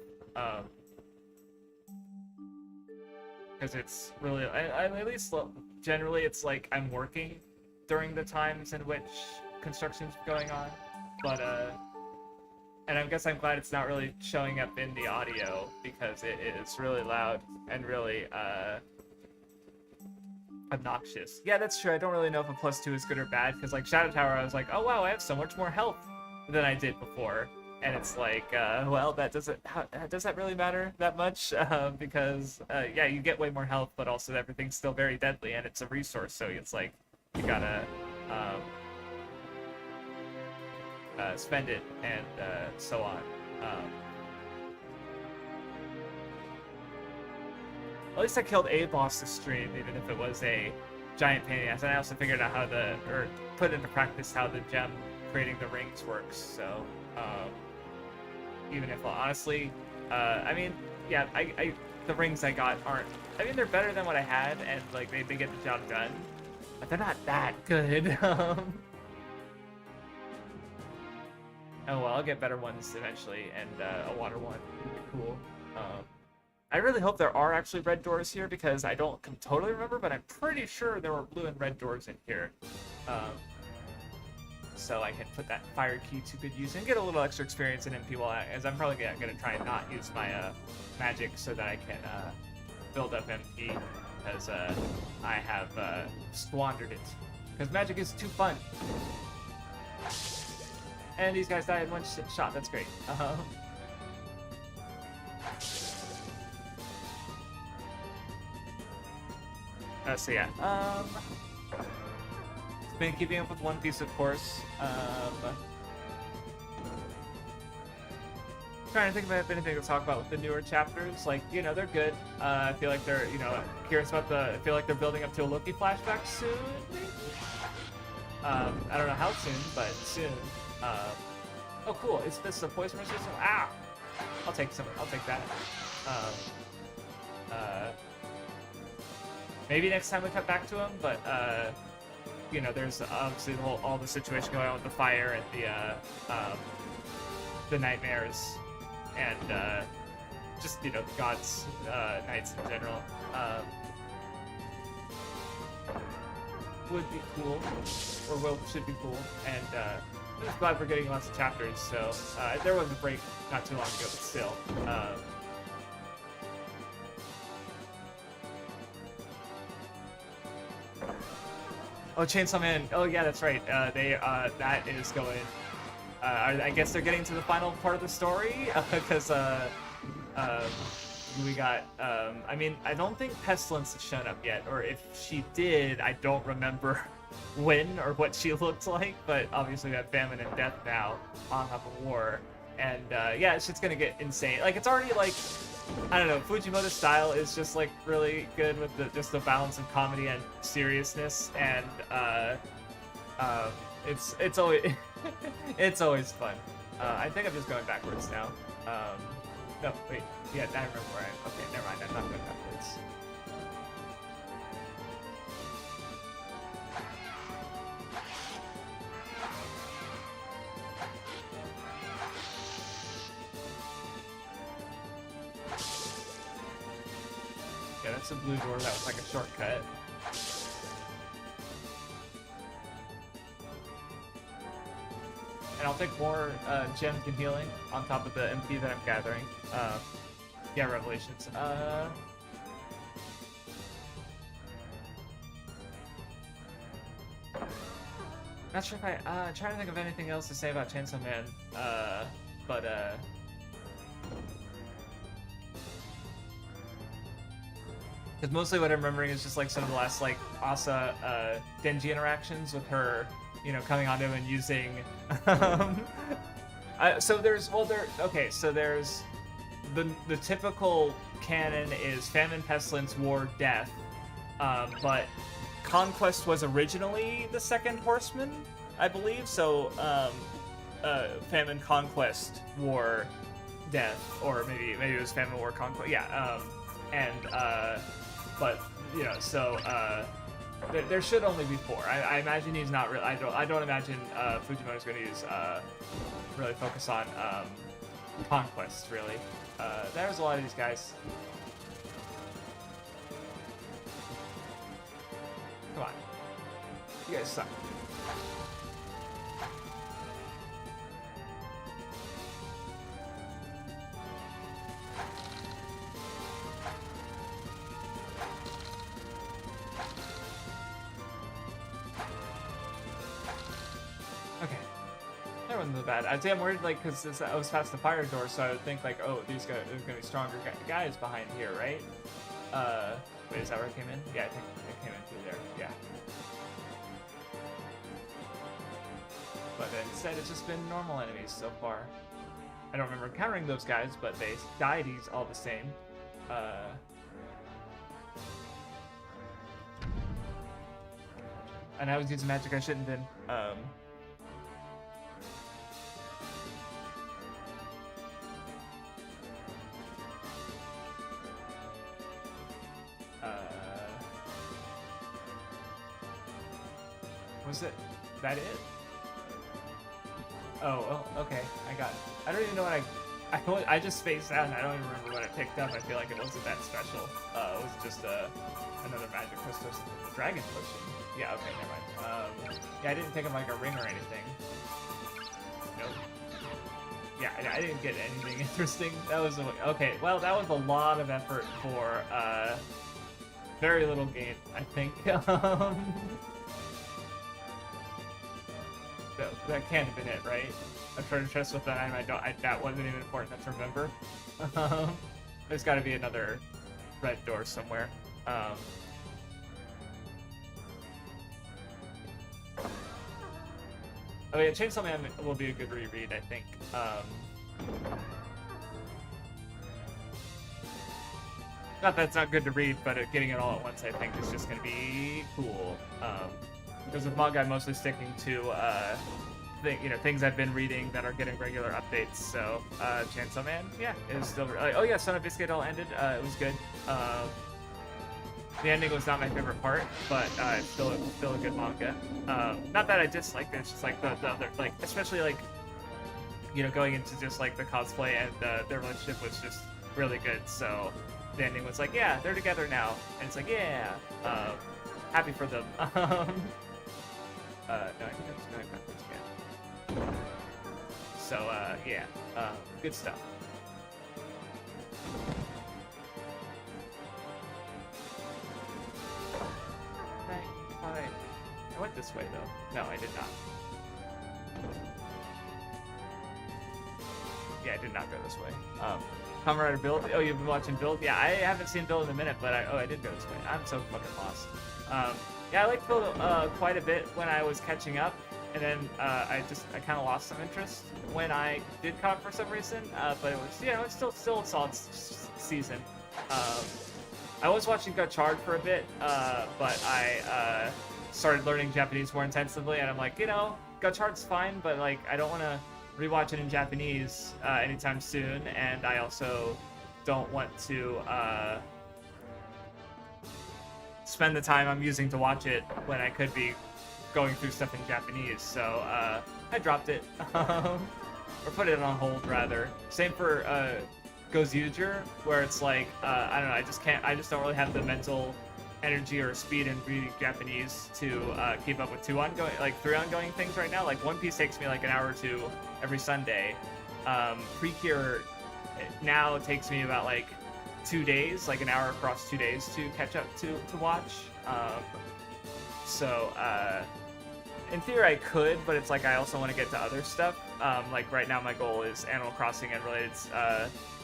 Because it's really, at least generally it's like I'm working during the times in which construction's going on. But, and I guess I'm glad it's not really showing up in the audio because it is really loud and really, obnoxious. Yeah, that's true. I don't really know if a +2 is good or bad because Shadow Tower I was like, oh wow, I have so much more health. than I did before. And it's like, well, does that really matter that much? Because yeah, you get way more health, but also everything's still very deadly, and it's a resource, so it's like you gotta um, spend it and so on. At least I killed a boss this stream, even if it was a giant pain in the ass. And I also figured out or put into practice how the gem creating the rings works. So even if, honestly, I mean, yeah, the rings I got aren't. I mean, they're better than what I had, and like they get the job done, but they're not that good. Oh well, I'll get better ones eventually, and a water one would be cool. I really hope there are actually red doors here, because I don't totally remember, but I'm pretty sure there were blue and red doors in here. So I can put that fire key to good use and get a little extra experience in MP as I'm probably going to try and not use my magic so that I can build up MP, because I have squandered it. Because magic is too fun. And these guys died in one shot, that's great. So yeah, been keeping up with One Piece, of course. Trying to think about anything to talk about with the newer chapters. Like, you know, they're good. I feel like they're, you know, curious about I feel like they're building up to a Loki flashback soon, maybe? I don't know how soon, but soon. Oh, cool. Is this a poison resistant? Ah! I'll take that. Maybe next time we cut back to him, but you know, there's obviously all the situation going on with the fire and the nightmares, and just, you know, God's knights in general. Would be cool, or should be cool, and I'm just glad we're getting lots of chapters. So there was a break not too long ago, but still. Oh, Chainsaw Man. Oh, yeah, that's right. That is going. I guess they're getting to the final part of the story, because we got. I mean, I don't think Pestilence has shown up yet, or if she did, I don't remember when or what she looked like. But obviously, we have famine and death now on top of war, and yeah, it's just gonna get insane. Like, it's already like. I don't know, Fujimoto's style is just like really good with just the balance of comedy and seriousness, and it's always it's always fun. I think I'm just going backwards now. No, wait, yeah, I remember where okay, never mind, I'm not going backwards. Yeah, that's a blue door. That was like a shortcut. And I'll take more gems and healing on top of the MP that I'm gathering. Yeah, Revelations. Not sure if I'm trying to think of anything else to say about Chainsaw Man. But because mostly what I'm remembering is just like some of the last like Asa Denji interactions with her, you know, coming onto him and using. So there's the typical canon is famine, pestilence, war, death, but conquest was originally the second horseman, I believe. So famine, conquest, war, death, or maybe it was famine, war, conquest. Yeah, but you know, so there should only be 4. I imagine he's not really. I don't imagine Fujimoto's going to use really focus on conquest. Really, there's a lot of these guys. Come on, you guys suck. wasn't that bad. I'd say I'm worried, like, because I was past the fire door, so I would think, like, oh, these guys, there's gonna be stronger guys behind here, right? Wait, is that where I came in? Yeah, I think I came in through there. Yeah. But instead, it's just been normal enemies so far. I don't remember encountering those guys, but they deities all the same. And I was using magic I shouldn't have been. Was that it? Oh, well, okay, I got it. I don't even know what I just spaced out and I don't even remember what I picked up. I feel like it wasn't that special. It was just another magic crystal, dragon potion. Yeah, okay, never mind. Yeah, I didn't pick up like a ring or anything. Nope. Yeah, I didn't get anything interesting. That was okay. Well, that was a lot of effort for very little gain, I think. That can't have been it, right? A treasure chest with that item. That wasn't even important enough to remember. There's got to be another red door somewhere. Oh yeah, Chainsaw Man will be a good reread, I think. Not that it's not good to read, but getting it all at once, I think, is just going to be cool. Because with manga, I'm mostly sticking to things I've been reading that are getting regular updates. So Chainsaw Man, yeah, it was still. Oh yeah, Son of Biscuit all ended. It was good. The ending was not my favorite part, but it's still a good manga. Not that I disliked it. It's just like the other, like, especially like, going into just like the cosplay and their relationship was just really good. So the ending was like, yeah, they're together now, and it's like, yeah, happy for them. No, I think I was going backwards again. So, yeah, good stuff. Alright. I went this way, though. No, I did not. Yeah, I did not go this way. Kamen Rider Build. Oh, you've been watching Build? Yeah, I haven't seen Build in a minute, but I did go this way. I'm so fucking lost. Yeah, I liked Build quite a bit when I was catching up, and then I kind of lost some interest when I did caught up for some reason. But it was, it's still a solid season. I was watching Gachard for a bit, but I started learning Japanese more intensively, and I'm like, Gachard's fine, but like I don't want to rewatch it in Japanese anytime soon, and I also don't want to spend the time I'm using to watch it when I could be going through stuff in Japanese. So I dropped it, or put it on hold rather. Same for Gozyuger, where it's like I don't know, I just don't really have the mental energy or speed in reading Japanese to keep up with three ongoing things right now. Like One Piece takes me like an hour or two every Sunday. Precure now takes me about like 2 days, like an hour across 2 days to catch up to watch. So in theory I could, but it's like I also want to get to other stuff. Like right now my goal is Animal Crossing and related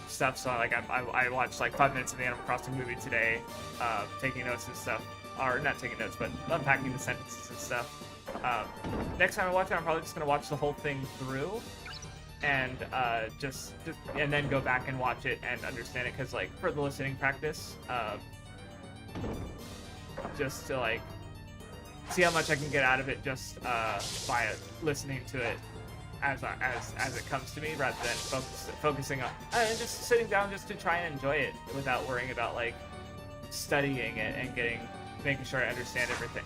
stuff, so like I watched like 5 minutes of the Animal Crossing movie today, taking notes and stuff, or not taking notes, but unpacking the sentences and stuff. Next time I watch it, I'm probably just gonna watch the whole thing through, and just and then go back and watch it and understand it, because like for the listening practice, just to like see how much I can get out of it just by listening to it as it comes to me, rather than focusing on and just sitting down just to try and enjoy it without worrying about like studying it and making sure I understand everything.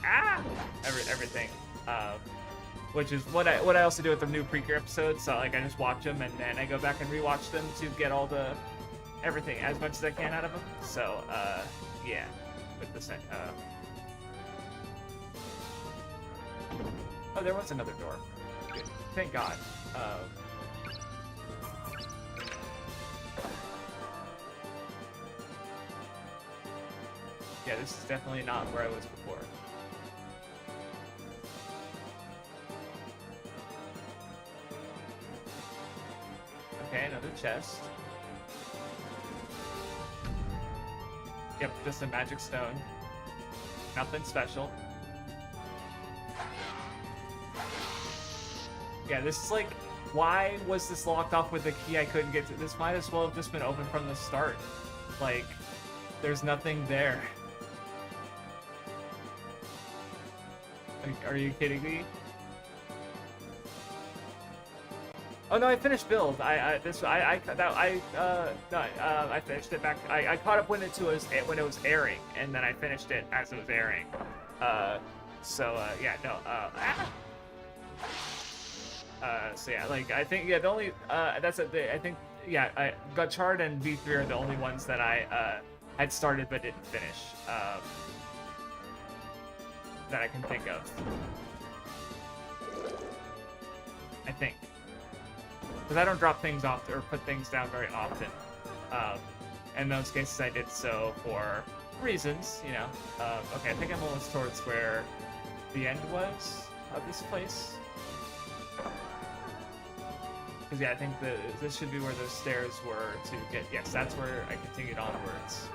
Which is what I also do with the new Precure episodes. So like I just watch them and then I go back and rewatch them to get all everything as much as I can out of them. So yeah, with the oh, there was another door. Good. Thank God. Yeah, this is definitely not where I was before. Okay, another chest. Yep, just a magic stone. Nothing special. Yeah, this is like, why was this locked off with a key I couldn't get to? This might as well have just been open from the start. Like, there's nothing there. Are you kidding me? Oh no, I finished build. I finished it back. I caught up when it was airing, and then I finished it as it was airing. Yeah, no. So yeah, like I think the only that's a, I think yeah, Gutchard and V3 are the only ones that I had started but didn't finish. That I can think of. I think. Because I don't drop things off or put things down very often. In those cases, I did so for reasons, you know. Okay, I think I'm almost towards where the end was of this place. Because yeah, I think this should be where those stairs were to get. Yes, that's where I continued onwards.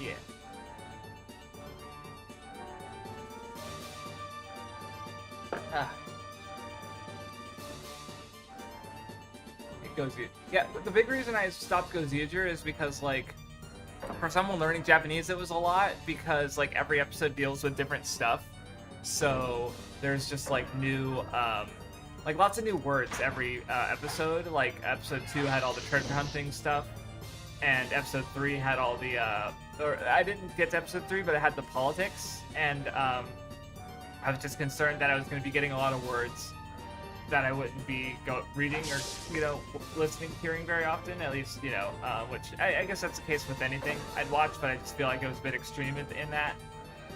Yeah. It goes good. Yeah, the big reason I stopped Goziager is because, like, for someone learning Japanese, it was a lot because, like, every episode deals with different stuff. So there's just, like, new, like, lots of new words every episode. Like, episode 2 had all the treasure hunting stuff, and episode 3 had all the, or I didn't get to episode 3, but it had the politics, and, I was just concerned that I was going to be getting a lot of words that I wouldn't be reading or, you know, listening, hearing very often, at least, you know, which I guess that's the case with anything I'd watch, but I just feel like it was a bit extreme in that.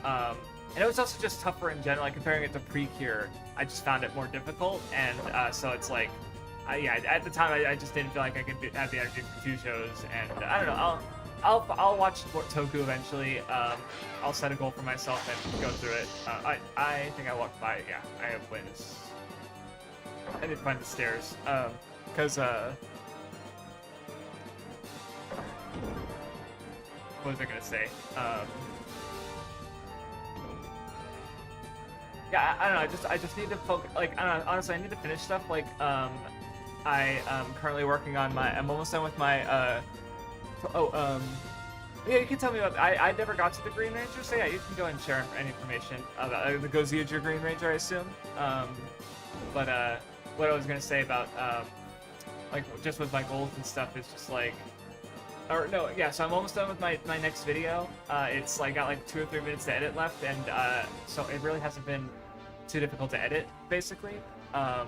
And it was also just tougher in general, like comparing it to Precure, I just found it more difficult, and so it's like, yeah, at the time I just didn't feel like I could have the energy for 2 shows, and I don't know, I'll watch Toku eventually. I'll set a goal for myself and go through it. I think I walked by. Yeah, I have wins. I did find the stairs. Cause what was I gonna say? Yeah, I don't know. I just need to focus. Like, I don't know. Honestly, I need to finish stuff. Like, I am currently working on I'm almost done with my yeah, you can tell me about. I never got to the Green Ranger, so yeah, you can go and share any information about the Goziager Green Ranger, I assume. But what I was gonna say about like just with my goals and stuff is just like, or no, yeah. So I'm almost done with my next video. It's like got like 2 or 3 minutes to edit left, and so it really hasn't been too difficult to edit, basically. I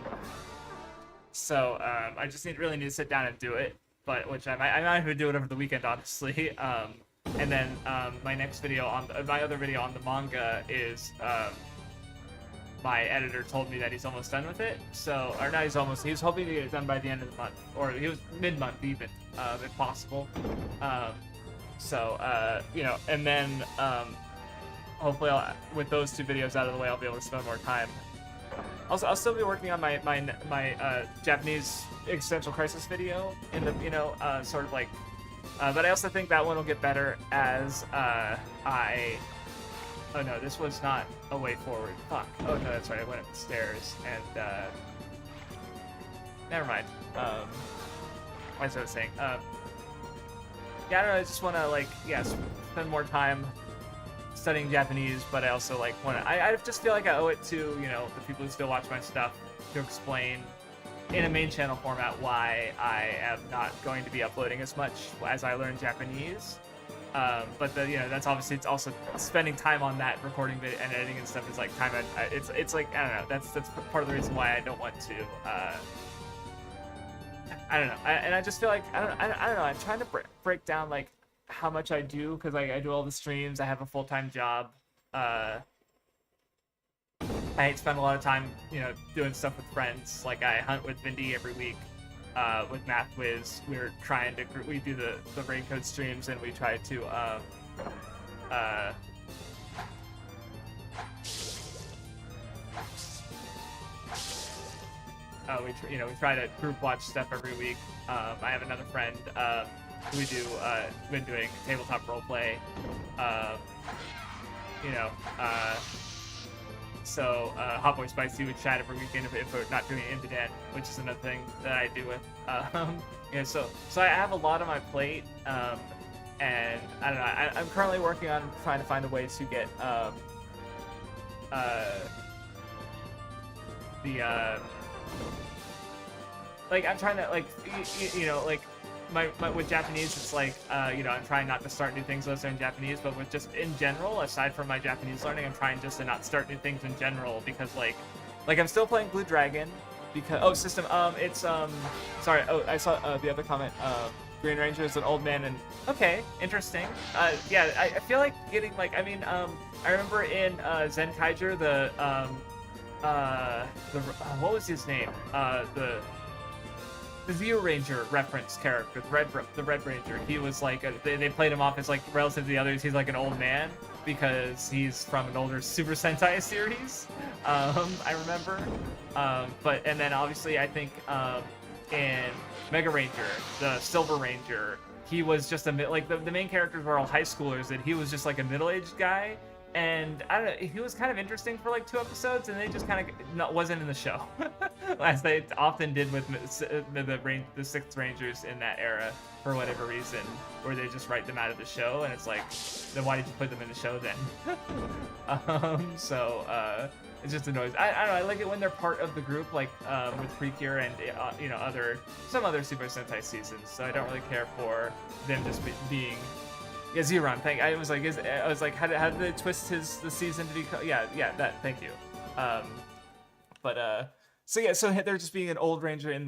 just really need to sit down and do it. But which I might even do it over the weekend, honestly. And then my next video my other video on the manga is my editor told me that he's almost done with it. So, or not, he was hoping to get it done by the end of the month, or he was mid-month even, if possible. You know, and then hopefully with those 2 videos out of the way, I'll be able to spend more time. Also, I'll still be working on my Japanese existential crisis video in the, you know, sort of like, but I also think that one will get better as oh no, this was not a way forward. Fuck. Oh no, that's right, I went up the stairs, and, never mind. What was I saying? Yeah, I don't know, I just want to, like, yeah, spend more time studying Japanese, but I also, like, want to, I just feel like I owe it to, you know, the people who still watch my stuff to explain in a main channel format why I am not going to be uploading as much as I learn Japanese. But you know, that's obviously, it's also spending time on that, recording and editing and stuff is like time. It's like, I don't know. That's part of the reason why I don't want to. I don't know. And I just feel like I don't know. I'm trying to break down like how much I do, because like I do all the streams. I have a full-time job. I spend a lot of time, you know, doing stuff with friends. Like I hunt with Vindy every week. With MathWiz, we do the raid code streams, and we try to we try to group watch stuff every week. I have another friend who we do been doing tabletop roleplay. Um, you know, so Hot Boy Spicy would chat every weekend if we're not doing it in Demand, which is another thing that I do with. So I have a lot on my plate, and I don't know. I'm currently working on trying to find a way to get like I'm trying to like like my with Japanese, it's like I'm trying not to start new things unless they're in Japanese, but with just in general, aside from my Japanese learning, I'm trying just to not start new things in general, because like I'm still playing Blue Dragon because system it's sorry, I saw the other comment, Green Ranger is an old man, and okay, interesting. Yeah, I feel like getting like I remember in Zenkaiger what was his name, the View Ranger reference character, the Red Ranger. He was like they played him off as like relative to the others. He's like an old man because he's from an older Super Sentai series. I remember. But and then obviously I think in Mega Ranger, the Silver Ranger, he was just the main characters were all high schoolers, and he was just like a middle-aged guy. And I don't know, he was kind of interesting for like 2 episodes, and they just kind of wasn't in the show, as they often did with the Sixth Rangers in that era for whatever reason, where they just write them out of the show, and it's like, then why did you put them in the show then? It just annoys. I don't know. I like it when they're part of the group, like with Precure and some other Super Sentai seasons. So I don't really care for them just being. Yeah, Zeron. I was like, how did they twist the season to be? That. Thank you. So they're just being an old ranger in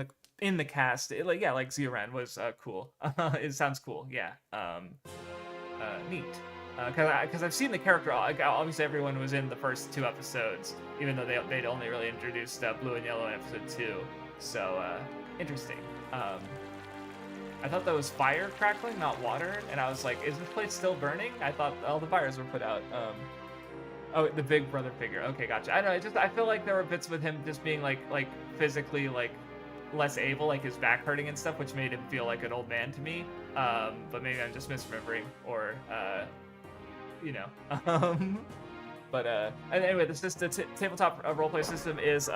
the cast. Like Zeron was cool. It sounds cool. Yeah. Neat. Because I've seen the character. Obviously, everyone was in the first 2 episodes, even though they'd only really introduced Blue and Yellow in episode 2. So interesting. I thought that was fire crackling, not water, and I was like, is this place still burning? I thought all the fires were put out. Oh, the Big Brother figure. Okay, gotcha. I don't know. I feel like there were bits with him just being like physically like less able, like his back hurting and stuff, which made him feel like an old man to me. But maybe I'm just misremembering, or But and anyway, the tabletop roleplay system is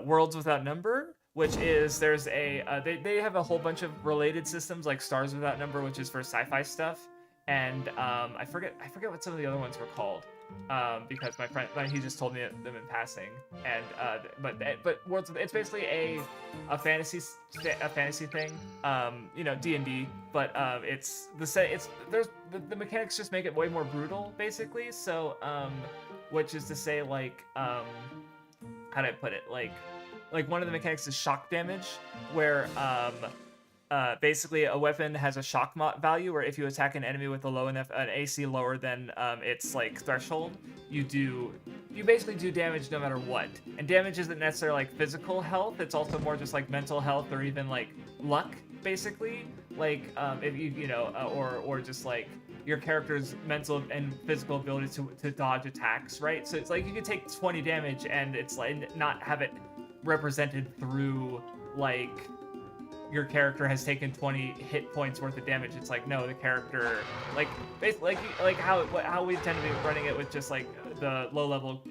Worlds Without Number, which is they have a whole bunch of related systems like Stars Without Number, which is for sci-fi stuff, and I forget what some of the other ones were called, because my friend he just told me them in passing, and but Worlds, it's basically a fantasy thing, D&D, but the mechanics just make it way more brutal basically, so which is to say like how do I put it, like one of the mechanics is shock damage, where basically a weapon has a shock value where if you attack an enemy with an AC lower than its like threshold, you basically do damage no matter what. And damage isn't necessarily like physical health; it's also more just like mental health or even like luck, basically. Like if or just like your character's mental and physical ability to dodge attacks, right? So it's like you could take 20 damage and it's like not have it represented through like your character has taken 20 hit points worth of damage. It's like, no, the character, like basically like how we tend to be running it with just like the low level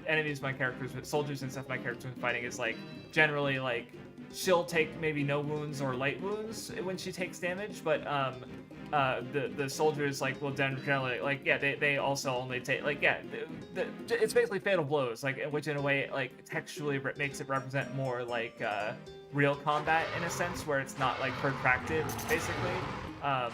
enemies my characters with soldiers and stuff my character's been fighting is like generally like she'll take maybe no wounds or light wounds when she takes damage, but the soldiers like will generally like they also only take like it's basically fatal blows, like, which in a way like textually makes it represent more like real combat in a sense, where it's not like protracted basically, but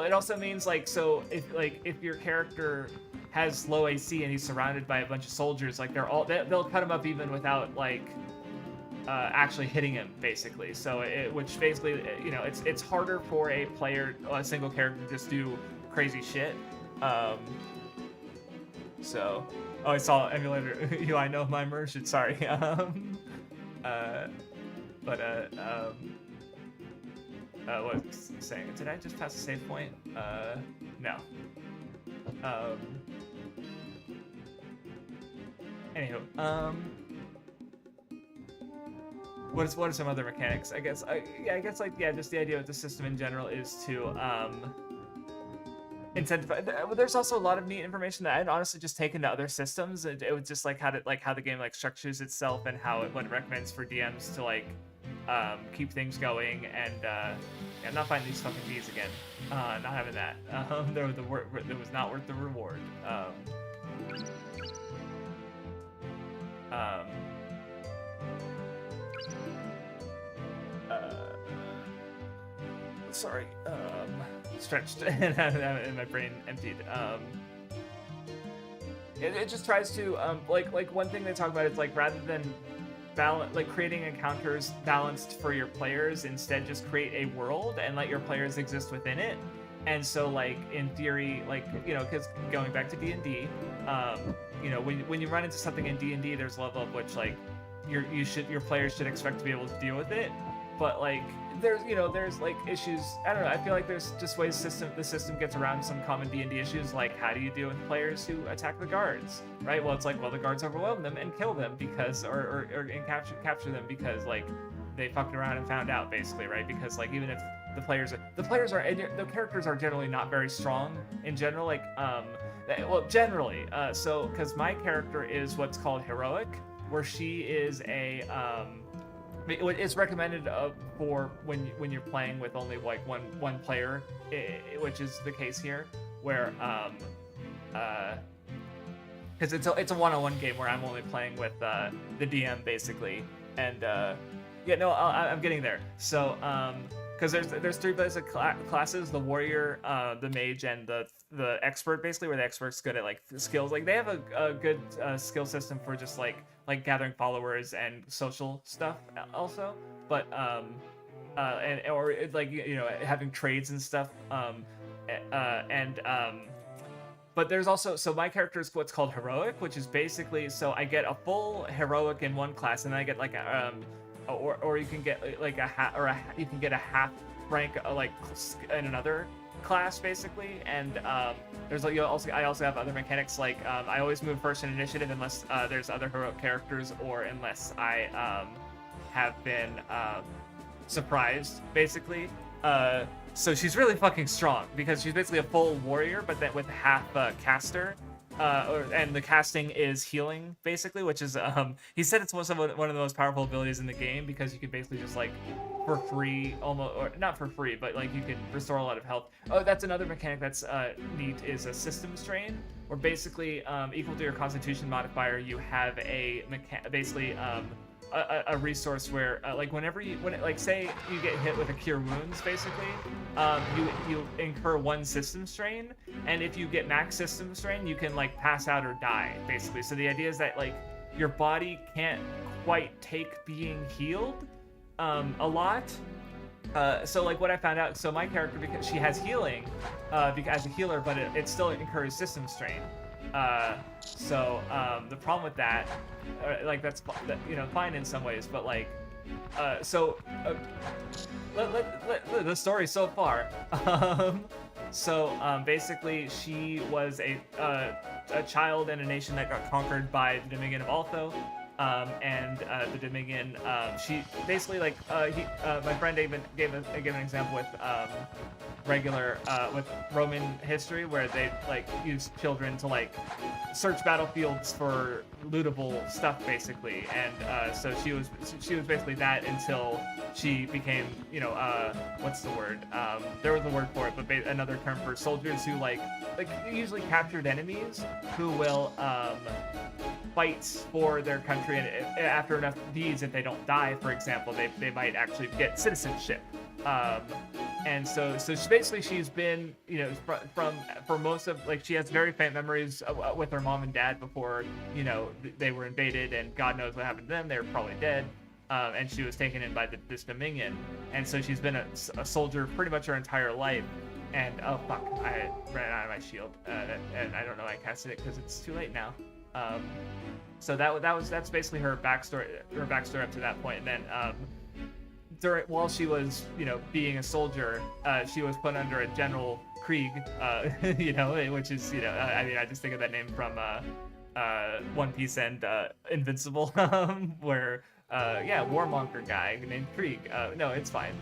it also means like, so if your character has low AC and he's surrounded by a bunch of soldiers, like they'll cut him up even without like actually hitting him basically. So which basically it's harder for a single character to just do crazy shit. So I saw emulator UI know my immersion, sorry. What was I saying? Did I just pass a save point? No. Anywho, what are some other mechanics? I guess like yeah, just the idea of the system in general is to incentivize. There's also a lot of neat information that I'd honestly just taken to other systems. It was just like how the game like structures itself and what it recommends for DMs to like keep things going. And yeah, I'm not finding these fucking bees again. Not having that. It was not worth the reward. Sorry, stretched and my brain emptied. It just tries to like one thing they talk about is like rather than creating encounters balanced for your players, instead just create a world and let your players exist within it. And so like in theory, like because going back to D&D, when you run into something in D&D, there's a level of which like your players should expect to be able to deal with it. But like there's like issues. I don't know. I feel like there's just ways the system gets around some common D&D issues, like how do you deal with players who attack the guards, right? Well, it's like, well, the guards overwhelm them and kill them because and capture them because like they fucked around and found out, basically, right? Because like even if the characters are generally not very strong in general, like generally, so because my character is what's called heroic, where she is a it's recommended for when you're playing with only like one player, which is the case here, where because it's a one-on-one game where I'm only playing with the DM basically, and I'm getting there. So because there's three basic classes: the warrior, the mage, and the expert, basically, where the expert's good at like skills. Like they have a good skill system for just like gathering followers and social stuff also, but or like having trades and stuff, but there's also, so my character is what's called heroic, which is basically, so I get a full heroic in one class, and then I get like or you can get like you can get a half rank like in another class, basically. And there's like I also have other mechanics, like I always move first in initiative unless there's other heroic characters, or unless I have been surprised, basically. So she's really fucking strong because she's basically a full warrior, but then with half caster. And the casting is healing, basically, which is he said it's one of the most powerful abilities in the game, because you can basically just like for free, almost, or not for free, but like you can restore a lot of health. Oh, that's another mechanic that's neat, is a system strain, where basically equal to your constitution modifier, you have a a resource where like say you get hit with a cure wounds, basically, you incur one system strain, and if you get max system strain, you can like pass out or die, basically. So the idea is that like your body can't quite take being healed a lot. So like what I found out, so my character, because she has healing as a healer, but it still incurs system strain. So the problem with that, like that's fine in some ways, but like the story so far. Basically, she was a child in a nation that got conquered by the Dominion of Altho. And the Dominion, she basically my friend even gave an example with with Roman history, where they like used children to like search battlefields for lootable stuff, basically. And so she was basically that until she became, what's the word? There was a word for it, but another term for soldiers who like usually captured enemies who will fight for their country, and after enough deeds, if they don't die, for example, they might actually get citizenship. And so she's been, for most of, like, she has very faint memories with her mom and dad before, they were invaded, and God knows what happened to them. They were probably dead. And she was taken in by this Dominion. And so she's been a soldier pretty much her entire life. And, oh fuck, I ran out of my shield. And I don't know I casted it because it's too late now. So that's basically her backstory up to that point. And then while she was being a soldier, she was put under a General Krieg, which is I just think of that name from One Piece and Invincible, where yeah, warmonger guy named Krieg. No, it's fine.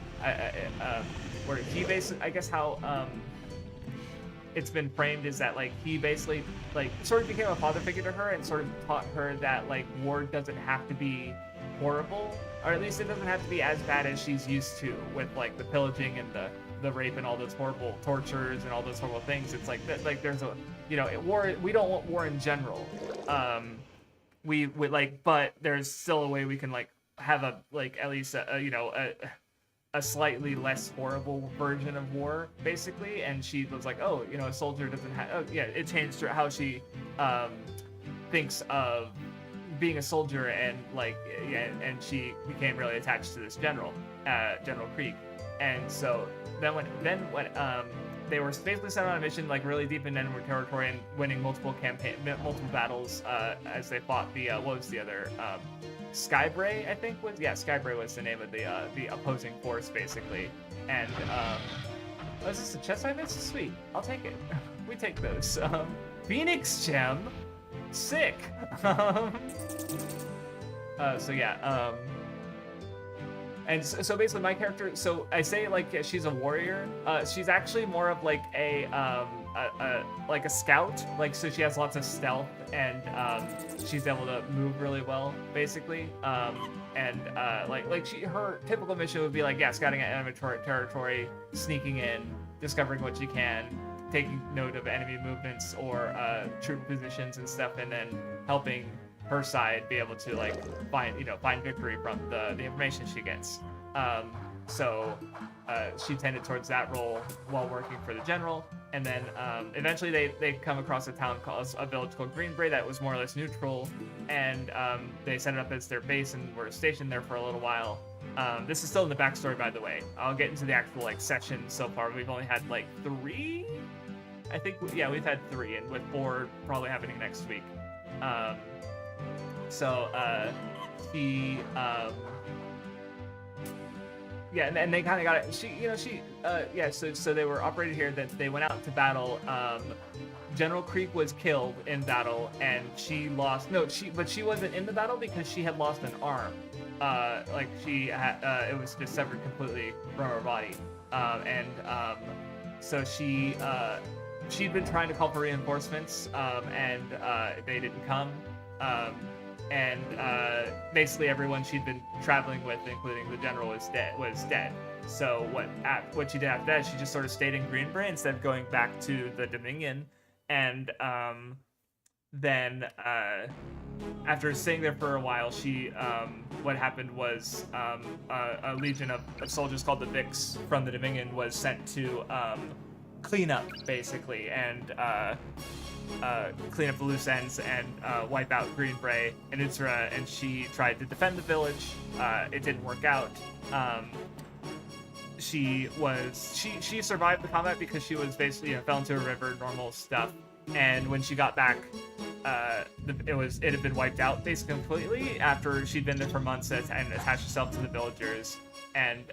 Where he basically, I guess how it's been framed is that like he basically like sort of became a father figure to her and sort of taught her that like war doesn't have to be horrible, or at least it doesn't have to be as bad as she's used to with like the pillaging and the rape and all those horrible tortures and all those horrible things. It's like that, like there's a, you know, war, we don't want war in general. We would like, but there's still a way we can like have a like at least a slightly less horrible version of war, basically. And she was like, oh, you know, a soldier doesn't have, oh yeah, it changed her how she thinks of being a soldier, and like, yeah, and she became really attached to this general, General Krieg. And so then when they were basically sent on a mission like really deep in enemy territory and winning multiple battles as they fought the what was the other Skybray, I think was, yeah, Skybray was the name of the opposing force basically. And oh, is this a chest I missed? Sweet, I'll take it. We take those. Phoenix Gem, sick. So yeah. And so basically my character, so I say like she's a warrior. She's actually more of like a scout. Like, so she has lots of stealth, and she's able to move really well, basically. Like her typical mission would be like, yeah, scouting at enemy territory, sneaking in, discovering what she can, taking note of enemy movements or troop positions and stuff, and then helping her side be able to like find victory from the information she gets. So she tended towards that role while working for the general, and then eventually they come across a village called Greenbrae that was more or less neutral, and they set it up as their base and were stationed there for a little while. This is still in the backstory, by the way. I'll get into the actual like session so far. We've only had like 3, I think. Yeah, we've had 3, and with 4 probably happening next week. Yeah, and they kind of got it. So they were operated here. That they went out to battle. General Krieg was killed in battle, and she lost. But she wasn't in the battle because she had lost an arm. It was just severed completely from her body. So she'd been trying to call for reinforcements, and they didn't come. Basically everyone she'd been traveling with, including the general, was dead. So what she did after that, she just sort of stayed in Greenbrae instead of going back to the Dominion. And then after staying there for a while, she what happened was a legion of soldiers called the Vix from the Dominion was sent to clean up, basically, and clean up the loose ends and wipe out Greenbrae and Utsura, and she tried to defend the village. It didn't work out. She survived the combat because she was basically fell into a river, normal stuff. And when she got back, it had been wiped out basically completely after she'd been there for months and attached herself to the villagers. And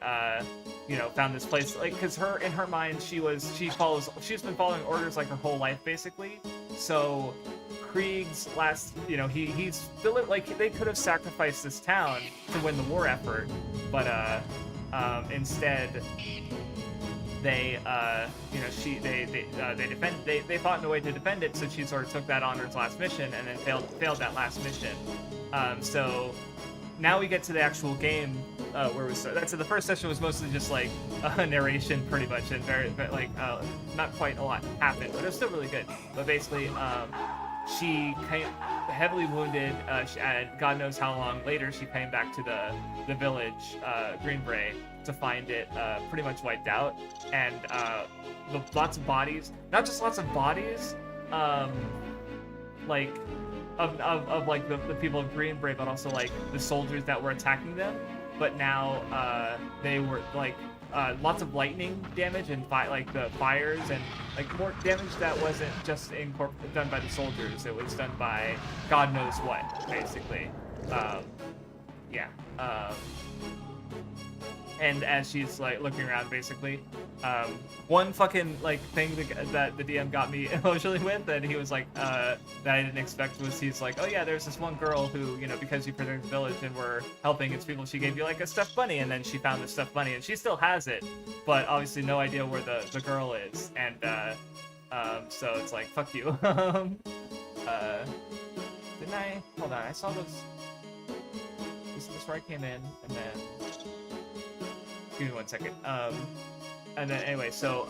found this place, like, because in her mind she's been following orders like her whole life, basically. So Krieg's last, he's still like, they could have sacrificed this town to win the war effort, but instead they fought in a way to defend it. So she sort of took that on her last mission and then failed that last mission. So now we get to the actual game where we start. So the first session was mostly just like a narration, pretty much, and very like not quite a lot happened, but it was still really good. But basically, she came heavily wounded, and God knows how long later she came back to the village, Greenbrae, to find it pretty much wiped out, and lots of bodies. Not just lots of bodies, like. Of like the people of Greenbrae, but also like the soldiers that were attacking them. But now they were like lots of lightning damage and like the fires, and like more damage that wasn't just done by the soldiers. It was done by God knows what, basically. And as she's like looking around, basically, one fucking like thing that the DM got me emotionally with, that he was like, that I didn't expect, was he's like, oh yeah, there's this one girl who, you know, because you protect the village and were helping its people, she gave you like a stuffed bunny, and then she found the stuffed bunny, and she still has it, but obviously no idea where the girl is, and so it's like, fuck you. Didn't I? Hold on, I saw those. This is where I came in, and then. Give me 1 second. And then anyway, so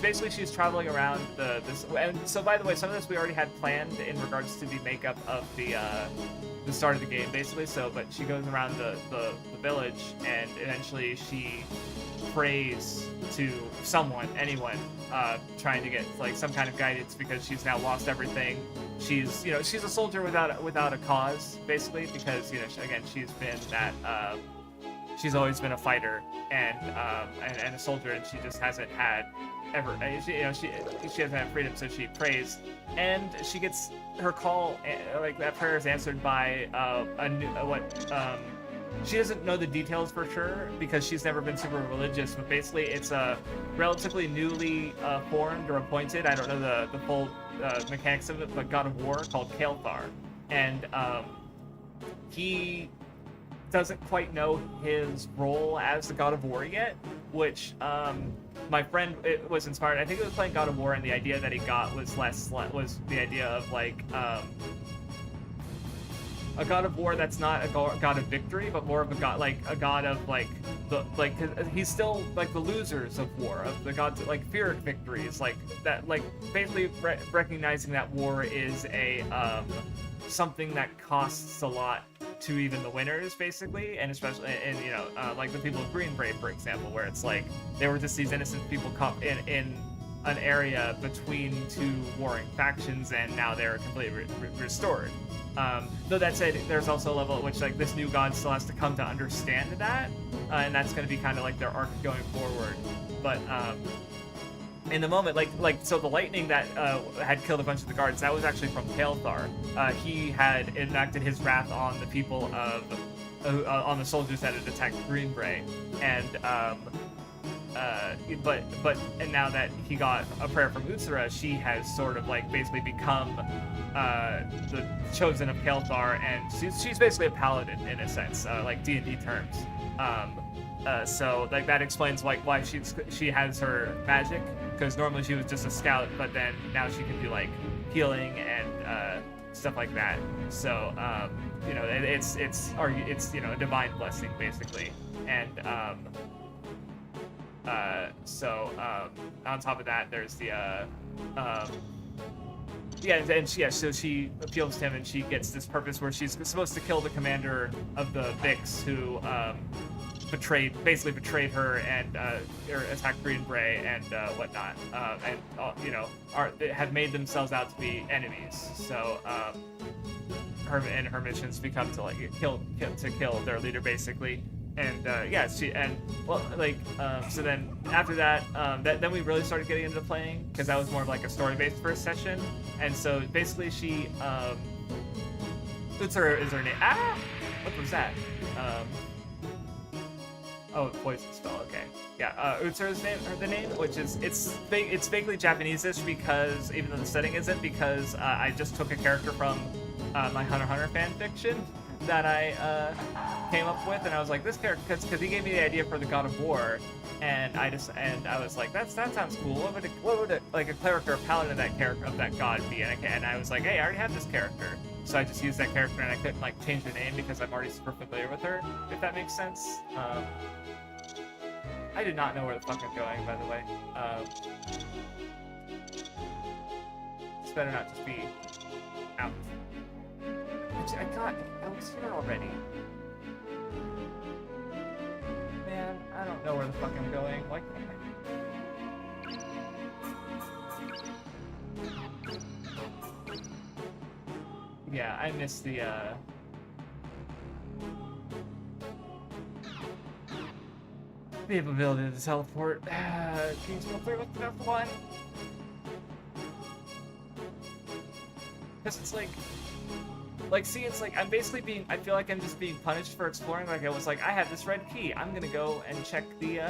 basically she's traveling around this. And so by the way, some of this we already had planned in regards to the makeup of the start of the game, basically. So, but she goes around the village, and eventually she prays to anyone, trying to get like some kind of guidance, because she's now lost everything. She's a soldier without a cause, basically, because she's been that. She's always been a fighter and a soldier, and she just hasn't had ever. She hasn't had freedom, so she prays, and she gets her call. Like that prayer is answered by she doesn't know the details for sure because she's never been super religious. But basically, it's a relatively newly formed or appointed. I don't know the full mechanics of it, but God of War called Kael'thar, and he doesn't quite know his role as the God of War yet, which my friend was inspired. I think it was playing God of War, and the idea that he got was the idea of like a God of War that's not a God of victory, but more of a god of like he's still like the losers of war, of the gods, like Pyrrhic victories, like that, like basically recognizing that war is a something that costs a lot to even the winners, basically, and especially like the people of Greenbrae, for example, where it's like they were just these innocent people caught in an area between two warring factions, and now they're completely restored. Though that said, there's also a level at which like this new god still has to come to understand that, and that's going to be kind of like their arc going forward. But in the moment, so the lightning that had killed a bunch of the guards, that was actually from Kael'thar. He had enacted his wrath on the people on the soldiers that had attacked Greenbrae, and and now that he got a prayer from Utsura, she has sort of like basically become the chosen of Kael'thar, and she's basically a paladin in a sense, like D&D terms. So like that explains like why she has her magic, because normally she was just a scout, but then now she can do like healing and stuff like that. So it's a divine blessing basically, and on top of that, there's the so she appeals to him, and she gets this purpose where she's supposed to kill the commander of the Vix, who betrayed her and attacked Greenbrae and whatnot, and have made themselves out to be enemies. So her missions become to like kill their leader, basically. And so then after that, then we really started getting into playing, because that was more of like a story-based first session. And so basically she Utsura is her name. What was that? Poison spell. Okay, yeah. Utsura's the name, which is it's vaguely Japanese-ish, because even though the setting isn't, because I just took a character from my Hunter x Hunter fan fiction that I came up with, and I was like, this character, because he gave me the idea for the God of War, and I was like, that sounds cool. What would like a cleric or a paladin of that god be? And I was like, hey, I already have this character, so I just used that character, and I couldn't like change the name because I'm already super familiar with her, if that makes sense. I did not know where the fuck I'm going, by the way. This better not just be out. I was here already. Man, I don't know where the fuck I'm going. Why can't I? Yeah, I missed the, ability to teleport. Can you still clear with enough one? Because it's like, Like, see, it's like I'm basically being. I feel like I'm just being punished for exploring. Like, I was like, I have this red key. I'm gonna go and check the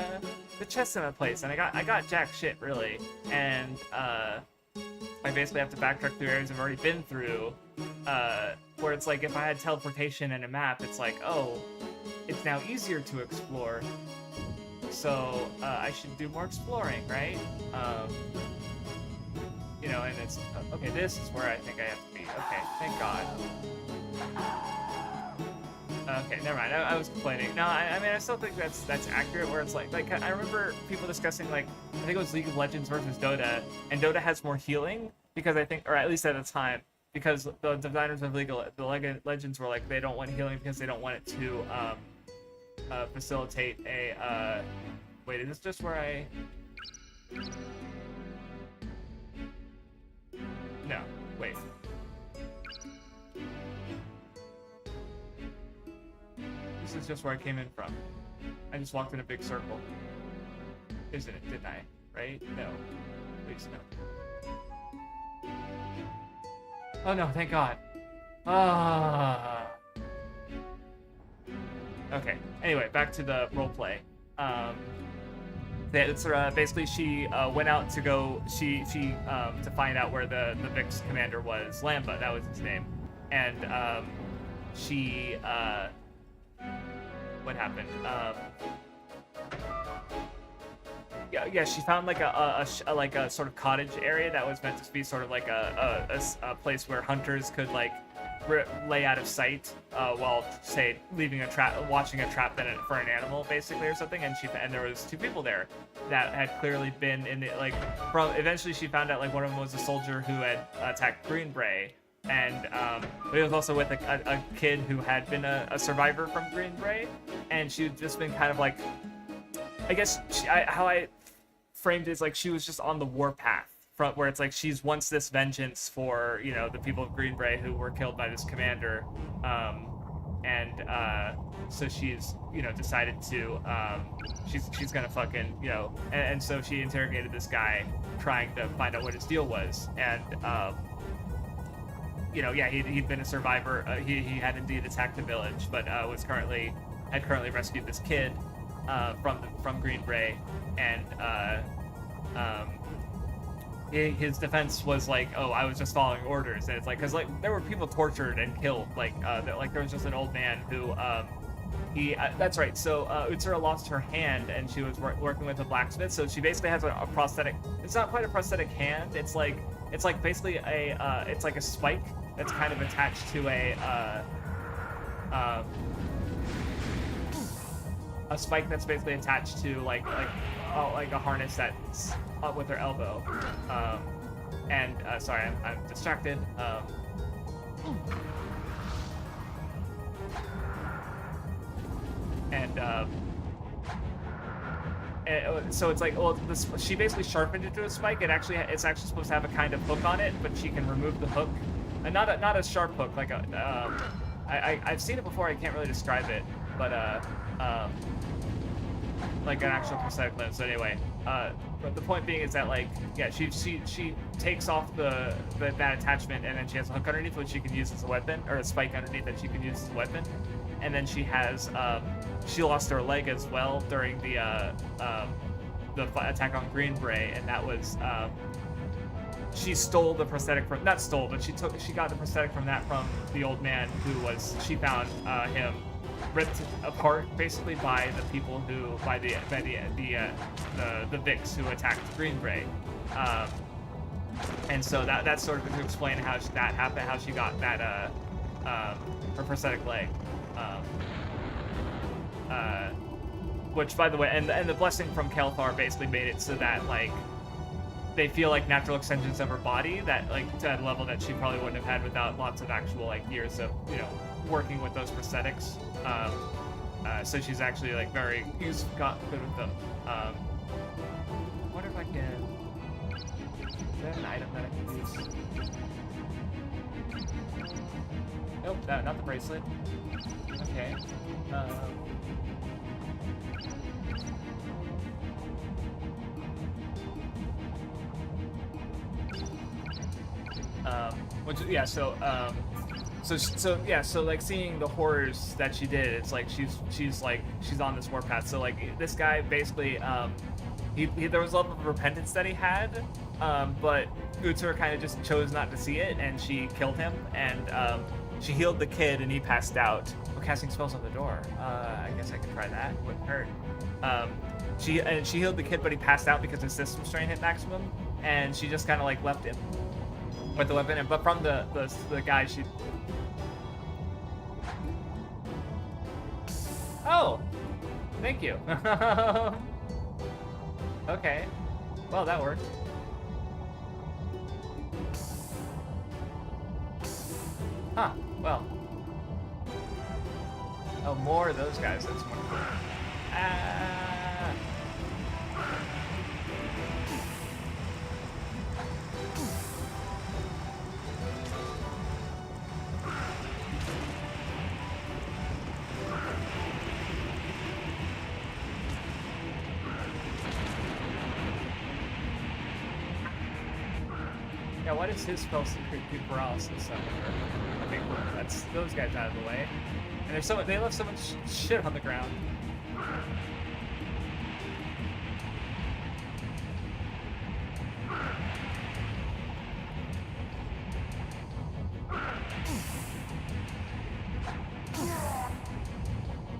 chest in that place, and I got jack shit really, and I basically have to backtrack through areas I've already been through. Where it's like if I had teleportation and a map, it's like, oh, it's now easier to explore. So I should do more exploring, right? You know, and it's okay. This is where I think I have to be. Okay, thank God. Okay, never mind. I was complaining. No, I mean I still think that's accurate. Where it's like I remember people discussing like I think it was League of Legends versus Dota, and Dota has more healing because I think, or at least at the time, because the designers of League of Legends were like they don't want healing because they don't want it to facilitate a. Wait, is this just where I? No, wait. This is just where I came in from. I just walked in a big circle. Isn't it? Didn't I? Right? No. Please no. Oh no, thank God. Ah. Okay. Anyway, back to the roleplay. It's basically she went out to go to find out where the Vix commander was. Lamba, that was his name, and she what happened? Yeah, she found like a sort of cottage area that was meant to be sort of like a place where hunters could like lay out of sight while, say, leaving a trap, watching a trap for an animal, basically, or something. And there was two people there that had clearly been in the eventually she found out like one of them was a soldier who had attacked Green Bray, and but he was also with a kid who had been a survivor from Green Bray, and she'd just been kind of like, I guess how I framed it is like she was just on the warpath. Where it's like she's wants this vengeance for, you know, the people of Green Bray who were killed by this commander, so she's, you know, decided to she's gonna fucking, you know, and so she interrogated this guy trying to find out what his deal was, and you know, yeah, he'd been a survivor. He had indeed attacked the village, but had currently rescued this kid from Green Bray, and his defense was like, oh, I was just following orders. And it's like, because like there were people tortured and killed, like there was just an old man who that's right, so Utsura lost her hand and she was working with a blacksmith, so she basically has a prosthetic. It's not quite a prosthetic hand, it's like basically it's like a spike that's kind of attached to a spike that's basically attached to like a harness that's up with her elbow. Sorry, I'm distracted. So it's like, well, she basically sharpened it to a spike. It's actually supposed to have a kind of hook on it, but she can remove the hook, and not a sharp hook like I've seen it before. I can't really describe it, but like an actual prosthetic limb. So anyway, but the point being is that like, yeah, she takes off that attachment, and then she has a hook underneath which she can use as a weapon, or a spike underneath that she can use as a weapon, and then she has she lost her leg as well during the attack on Green Bray, and that was she stole the prosthetic from, not stole, but she got the prosthetic from the old man she found him ripped apart basically by the people the Vix who attacked Green Bray, and so that's sort of to explain how that happened, how she got that her prosthetic leg, which, by the way, and the blessing from Kelthar basically made it so that like they feel like natural extensions of her body, that like to a level that she probably wouldn't have had without lots of actual like years of, you know, working with those prosthetics. So she's actually like got good with them. I wonder if I can. Is that an item that I can use? Nope, not the bracelet. Okay. so yeah, so like seeing the horrors that she did, it's like she's on this warpath. So like this guy basically, he there was a level of repentance that he had, but Utsur kind of just chose not to see it, and she killed him, and she healed the kid, and he passed out. We're casting spells on the door. I guess I could try that. Wouldn't hurt. She healed the kid, but he passed out because his system strain hit maximum, and she just kind of like left him with the weapon. But from the guy, she. Oh, thank you. Okay, well that worked. Huh. Well. Oh, more of those guys. That's wonderful. Ah. Yeah, what is his spell secret do paralysis? I think that's those guys out of the way. And there's they left so much shit on the ground.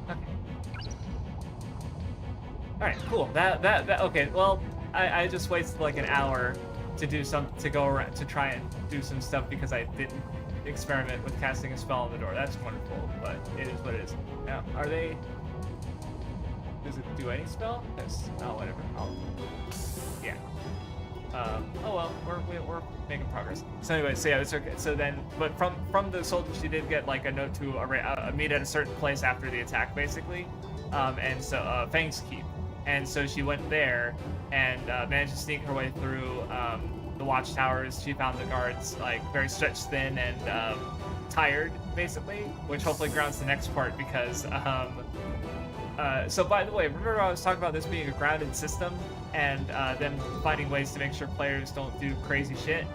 Okay. Alright, cool. That okay, well, I just wasted like an hour to go around to try and do some stuff because I didn't experiment with casting a spell on the door. That's wonderful, but it is what it is. Now, are they? Does it do any spell? Yes. Oh, whatever. Yeah. Oh well, we're making progress. So anyway, so yeah, it's okay. So then, but from the soldier, she did get like a note to meet at a certain place after the attack, basically. And so Fang's Keep. And so she went there and managed to sneak her way through the watchtowers. She found the guards like very stretched thin and tired, basically, which hopefully grounds the next part because. So by the way, remember I was talking about this being a grounded system and them finding ways to make sure players don't do crazy shit.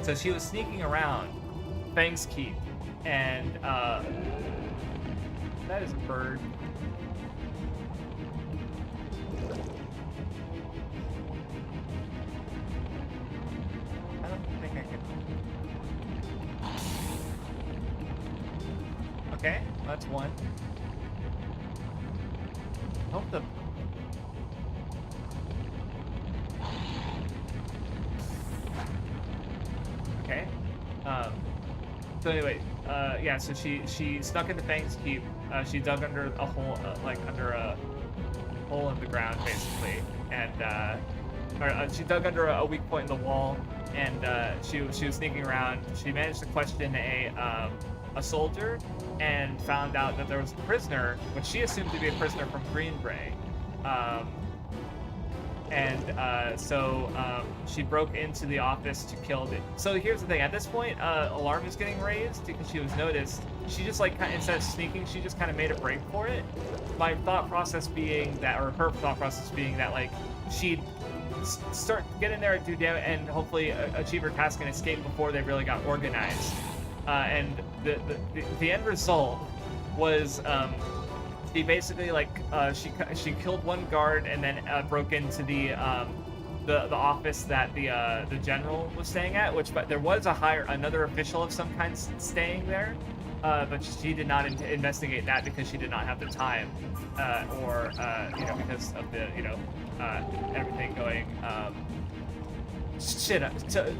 So she was sneaking around Fang's Keep, and that is a bird. I don't think I can. Okay, that's one. Hope the. Okay. So anyway, yeah. So she snuck into Fang's Keep. She dug under a hole, like under a hole in the ground, basically, and she dug under a weak point in the wall, and she was sneaking around. She managed to question a soldier and found out that there was a prisoner, which she assumed to be a prisoner from Greenbrae. So she broke into the office to kill it. So here's the thing: at this point, alarm is getting raised because she was noticed. She just like instead of sneaking, she just kind of made a break for it. My thought process being that, or her thought process being that, like she'd start get in there and do damage and hopefully achieve her task and escape before they really got organized. And the end result was she basically like she killed one guard and then broke into the office that the general was staying at, but there was another official of some kind staying there, but she did not investigate that because she did not have the time, or because of the everything going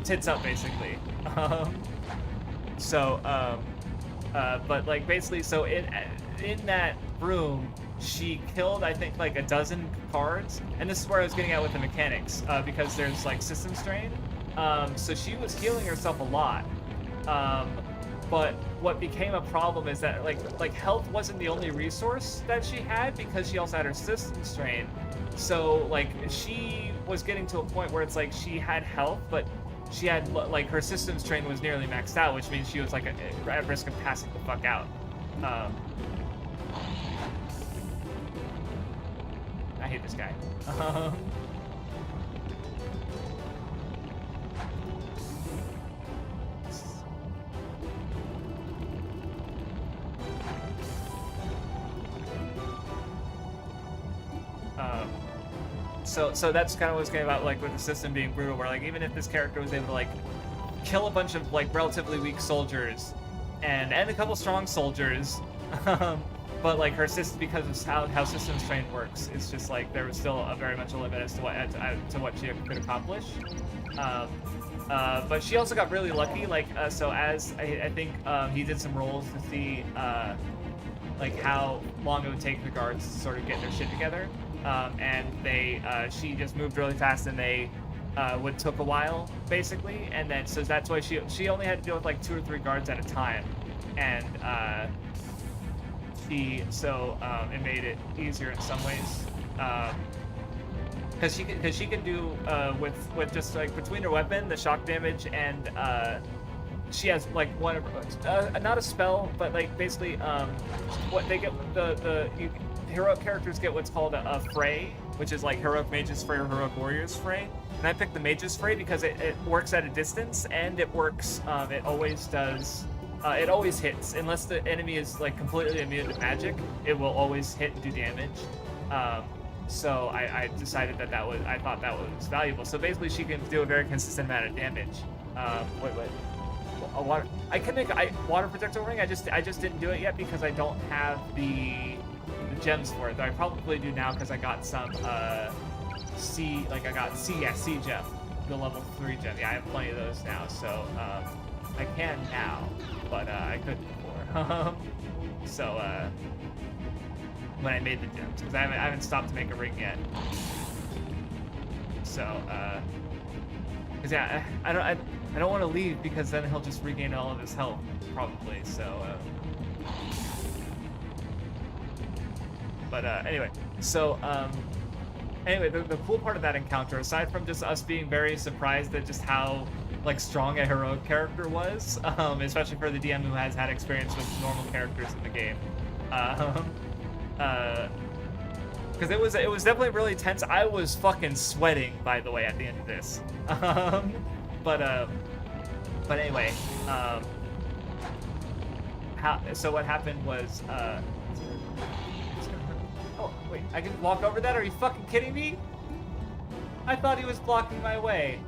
tits up basically. But like basically, so in that room, she killed I think like a dozen guards, and this is where I was getting at with the mechanics, because there's like system strain. So she was healing herself a lot, but what became a problem is that like health wasn't the only resource that she had because she also had her system strain. So like she was getting to a point where it's like she had health, but she had like her system strain was nearly maxed out, which means she was like at risk of passing the fuck out. I hate this guy. so that's kind of what's going about, like with the system being brutal, where like even if this character was able to like kill a bunch of like relatively weak soldiers and a couple strong soldiers, but like her system, because of how systems trained works, it's just like there was still very much a limit as to what she could accomplish. But she also got really lucky, like so as I think he did some rolls to see like how long it would take the guards to sort of get their shit together, and she just moved really fast, and they took a while basically, and then so that's why she only had to deal with like 2 or 3 guards at a time, and it made it easier in some ways, because she can do with just like between her weapon, the shock damage, and she has like one of not a spell, but like basically what they get, heroic characters get what's called a fray, which is like heroic mages fray or heroic warriors fray, and I picked the mages fray because it works at a distance, and it works it always does. It always hits, unless the enemy is like completely immune to magic. It will always hit and do damage. So I decided I thought that was valuable. So basically, she can do a very consistent amount of damage. Wait. A water. I can make a water projectile ring. I just didn't do it yet because I don't have the gems for it. Though I probably do now because I got some C gem, the level 3 gem. Yeah, I have plenty of those now. So I can now, but I couldn't before. So when I made the gems, because I haven't stopped to make a ring yet. So because yeah, I don't want to leave because then he'll just regain all of his health probably. So but anyway, so anyway, the cool part of that encounter, aside from just us being very surprised at just how like strong a heroic character was, especially for the DM who has had experience with normal characters in the game, because it was definitely really tense. I was fucking sweating, by the way, at the end of this. But anyway, so what happened was oh wait, I can walk over that? Are you fucking kidding me? I thought he was blocking my way.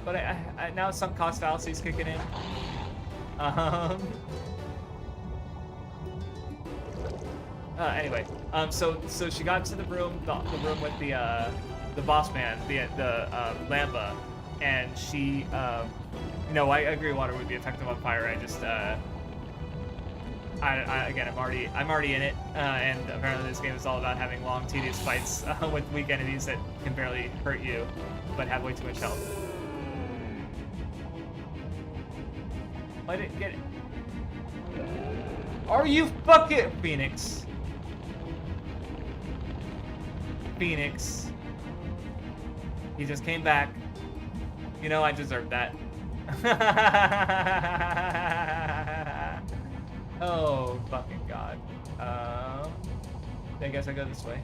But I now sunk cost fallacy's kicking in. Anyway, so she got to the room with the boss man, the Lamba, and she, I agree water would be effective on fire. I just, again, I'm already in it, and apparently this game is all about having long, tedious fights with weak enemies that can barely hurt you, but have way too much health. I didn't get it. Are you fucking Phoenix? Phoenix. He just came back. You know, I deserved that. Oh, fucking God. I guess I go this way.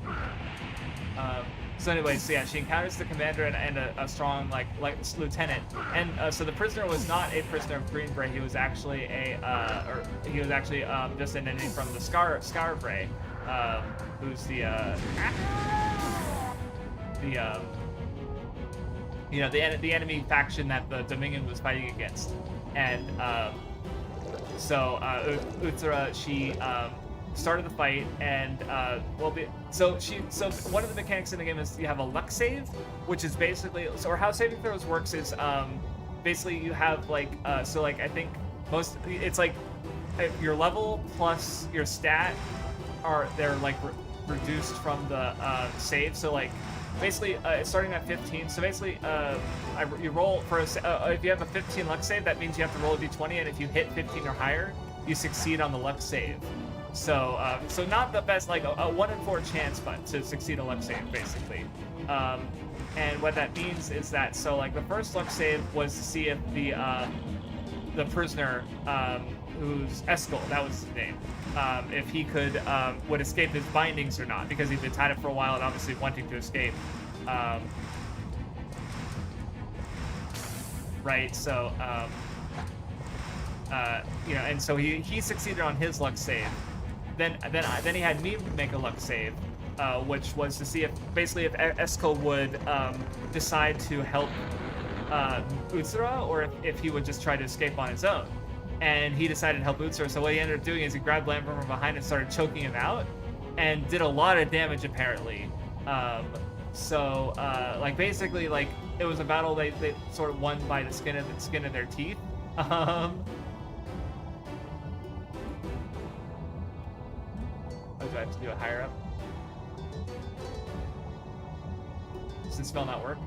So anyway, so yeah, she encounters the commander and a strong like lieutenant, and so the prisoner was not a prisoner of Greenbrae. He was actually just an enemy from the Scarbrae, who's the enemy faction that the Dominion was fighting against, and so Utsura, she started the fight, and so one of the mechanics in the game is you have a luck save, which is basically, or how saving throws works is basically you have like I think it's like your level plus your stat they're like reduced from the save. So like basically it's starting at 15. So basically you roll for if you have a 15 luck save, that means you have to roll a d20, and if you hit 15 or higher, you succeed on the luck save. So not the best, like a 1 in 4 chance, but to succeed a luck save basically. And what that means is that, so like the first luck save was to see if the prisoner, who's Eskel, that was his name, if he would escape his bindings or not, because he'd been tied up for a while and obviously wanting to escape. Right, so and so he succeeded on his luck save. Then he had me make a luck save, which was to see if basically if Eskel would decide to help Utsura or if he would just try to escape on his own. And he decided to help Utsura, so what he ended up doing is he grabbed Lambert from behind and started choking him out, and did a lot of damage apparently. Like basically, like it was a battle they sort of won by the skin of their teeth. Oh, do I have to do a higher up? Does this spell not work?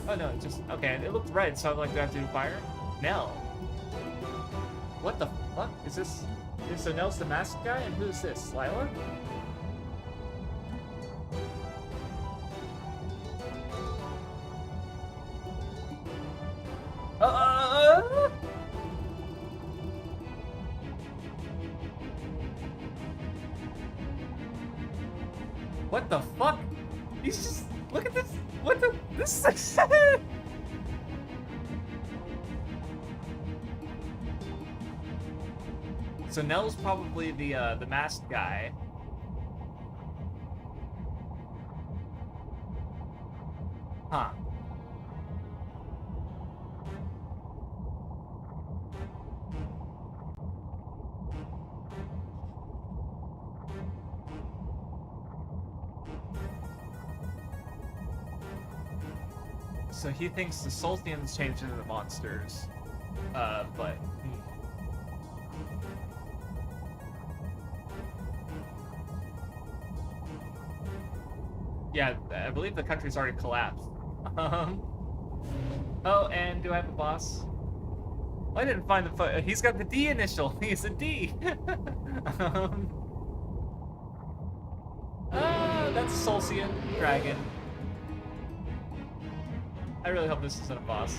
Oh no, just okay. It looked red, so I'm like, do I have to do fire? Nell. What the fuck is this? So Nell's the masked guy, and who's this? Lila? What the fuck? He's just look at this. What the this? So Nell's probably the masked guy. Huh. So he thinks the Sultians changed into the monsters. But... Yeah, I believe the country's already collapsed. Oh, and do I have a boss? Well, I didn't find the he's got the D initial. He's a D. That's Solcian Dragon. I really hope this isn't a boss.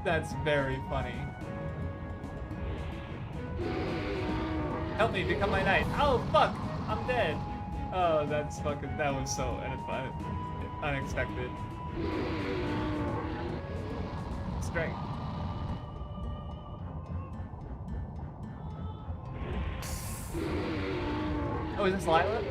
That's very funny. Help me become my knight. Oh, fuck! I'm dead. Oh, that's fucking... That was so unexpected. Strength. Oh, is this Lila?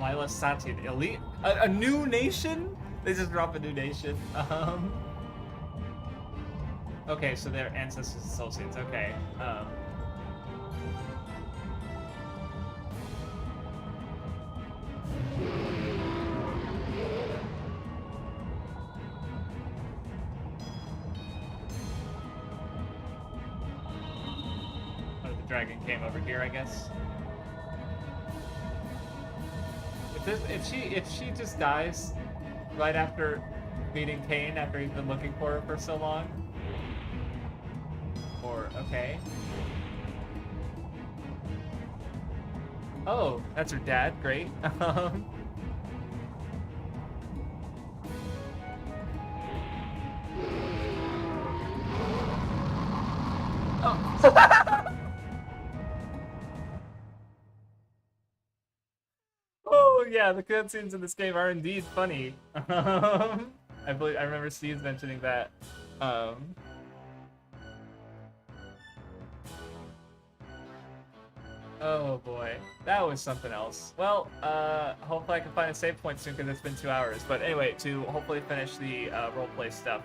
Lila Sati, the elite, a new nation. They just drop a new nation. Okay, so their ancestors associates. Okay. Oh, the dragon came over here, I guess. If she just dies right after meeting Cain after he's been looking for her for so long, or okay. Oh, that's her dad. Great. Oh. Oh yeah, the cutscenes in this game are indeed funny. I remember Steve mentioning that. Oh boy, that was something else. Well, hopefully I can find a save point soon because it's been 2 hours. But anyway, to hopefully finish the roleplay stuff.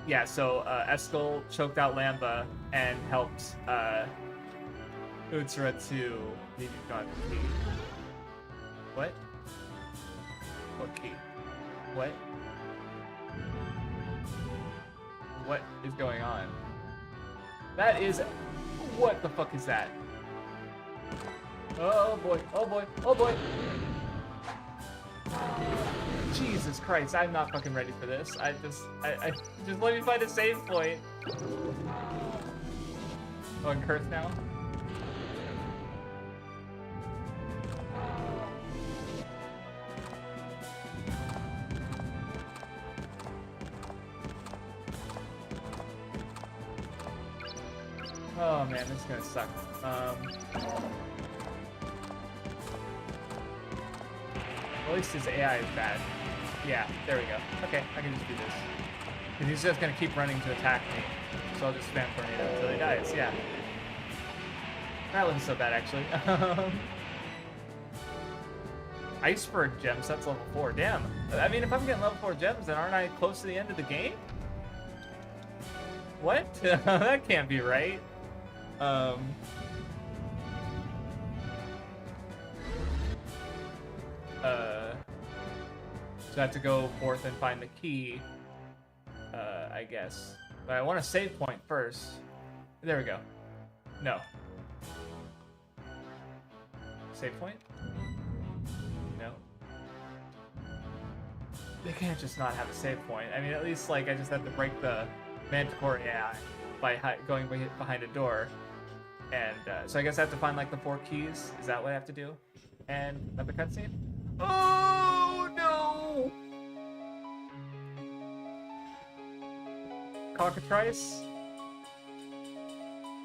Yeah, so Eskel choked out Lamba and helped Utsura to leave God key. What? What key? What? What is going on? That is... What the fuck is that? Oh boy, oh boy, oh boy. Jesus Christ, I'm not fucking ready for this. I just let me find a save point. Oh, and curse now? Oh man, this is gonna suck. At least his AI is bad. Yeah, there we go. Okay, I can just do this. Because he's just gonna keep running to attack me. So I'll just spam tornado until he dies, yeah. That wasn't so bad, actually. Iceberg gems, that's level 4. Damn. I mean, if I'm getting level 4 gems, then aren't I close to the end of the game? What? That can't be right. So I have to go forth and find the key, I guess. But I want a save point first. There we go. No. Save point? No. They can't just not have a save point. I mean, at least, like, I just have to break the Manticore AI by going behind a door. And, so I guess I have to find, like, the 4 keys. Is that what I have to do? And another cutscene? Oh, no! Cockatrice?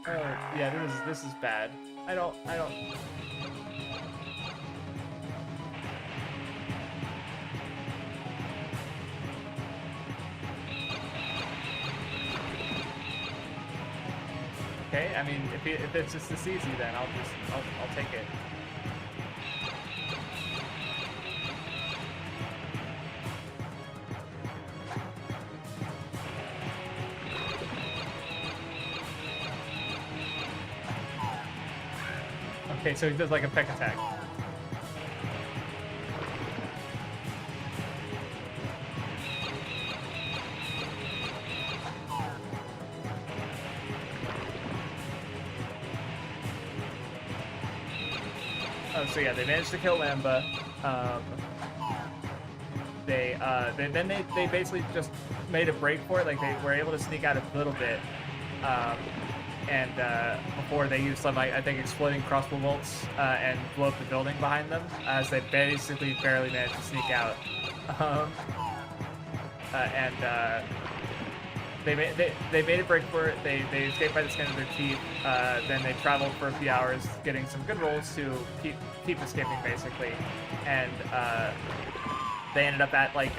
Oh, yeah, this is bad. I don't... Okay, I mean, if it's just this easy, then I'll take it. Okay, so he does like a peck attack. Oh, so yeah, they managed to kill Lamba. They basically just made a break for it. Like they were able to sneak out a little bit. Before they used some, I think, exploding crossbow bolts and blow up the building behind them, as they basically barely managed to sneak out. They made a break for it. They escaped by the skin of their teeth. Then they traveled for a few hours, getting some good rolls to keep escaping, basically. And they ended up at like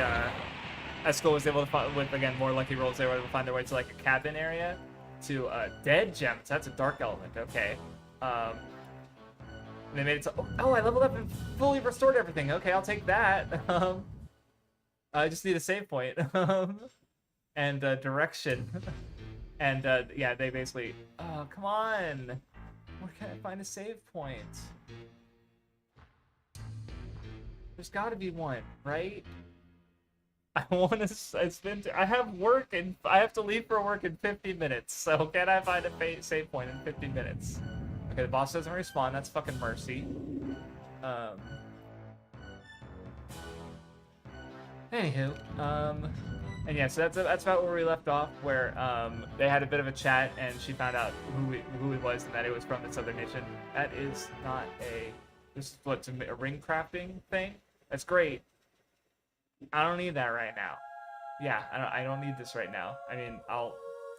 Esco was able to find, with again more lucky rolls, they were able to find their way to like a cabin area. To dead gems. That's a dark element. Okay. They made it so. Oh, I leveled up and fully restored everything. Okay, I'll take that. I just need a save point. And direction. And yeah, they basically. Oh, come on. Where can I find a save point? There's got to be one, right? I want to spend. I have work and I have to leave for work in 50 minutes. So can I find a save point in 50 minutes? Okay, the boss doesn't respawn. That's fucking mercy. Anywho, and yeah, so that's about where we left off. Where they had a bit of a chat and she found out who he was and that it was from this other nation. That is not a. This is what's a ring crafting thing. That's great. I don't need that right now. Yeah, I don't need this right now. I mean, I'll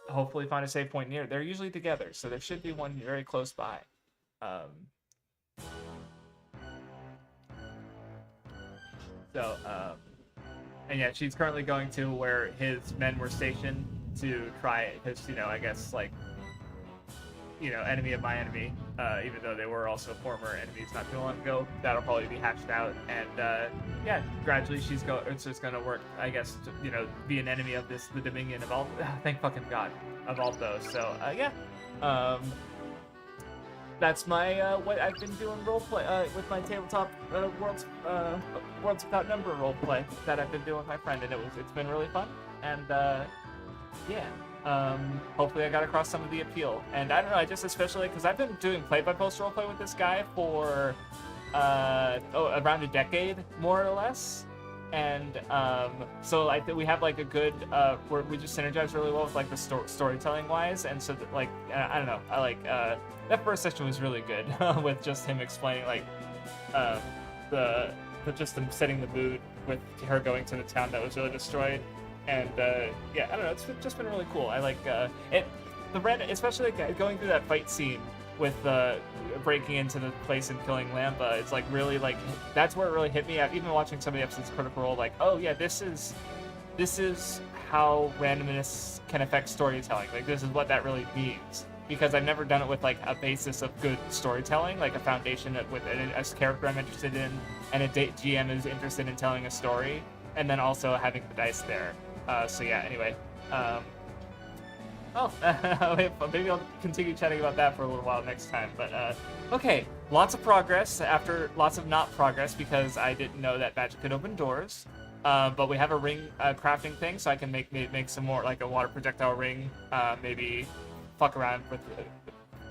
hopefully find a save point near. They're usually together, so there should be one very close by. And yeah, she's currently going to where his men were stationed to try his, I guess, like, enemy of my enemy, even though they were also former enemies not too long ago. That'll probably be hashed out, and yeah, gradually it's just gonna work, I guess, to, be an enemy of the Dominion of all. Thank fucking God, of all those. So yeah, that's my what I've been doing roleplay with my tabletop worlds without number roleplay that I've been doing with my friend, and it's been really fun, and yeah. Hopefully I got across some of the appeal. And I don't know, I just especially because I've been doing play-by-post roleplay with this guy for around a decade, more or less. And so I think we have like a good we just synergize really well with like the storytelling wise, and so that, like I don't know, I like that first session was really good with just him explaining like the just them setting the mood with her going to the town that was really destroyed, and yeah, I don't know, it's just been really cool. I like it, the red, especially like, going through that fight scene with breaking into the place and killing Lampa. It's like really like that's where it really hit me. I've even watching some of the episodes of Critical Role, like, oh yeah, this is how randomness can affect storytelling. Like this is what that really means. Because I've never done it with like a basis of good storytelling, like a foundation with a character I'm interested in, and a GM is interested in telling a story, and then also having the dice there. So yeah. Anyway. Maybe I'll continue chatting about that for a little while next time. But okay, lots of progress after lots of not progress because I didn't know that magic could open doors. But we have a ring crafting thing, so I can make some more, like a water projectile ring. Maybe fuck around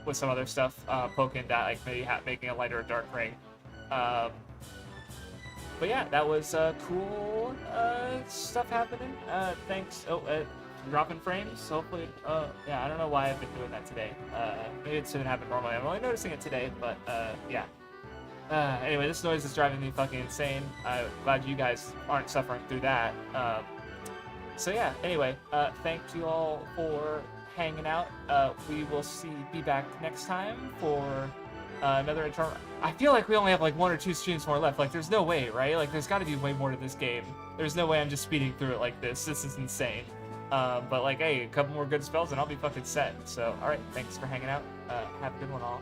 with some other stuff, poking that, like maybe making a light or a dark ring. But yeah, that was cool stuff happening. Thanks. Dropping frames, hopefully. Yeah, I don't know why I've been doing that today. Maybe it shouldn't happen normally. I'm only noticing it today, but yeah. Anyway, this noise is driving me fucking insane. I'm glad you guys aren't suffering through that. So yeah, anyway, thank you all for hanging out. We will be back next time for another Eternal. I feel like we only have like 1 or 2 streams more left. Like, there's no way, right? Like, there's got to be way more to this game. There's no way I'm just speeding through it like this. This is insane. But like, hey, a couple more good spells and I'll be fucking set. So, alright, thanks for hanging out. Have a good one all.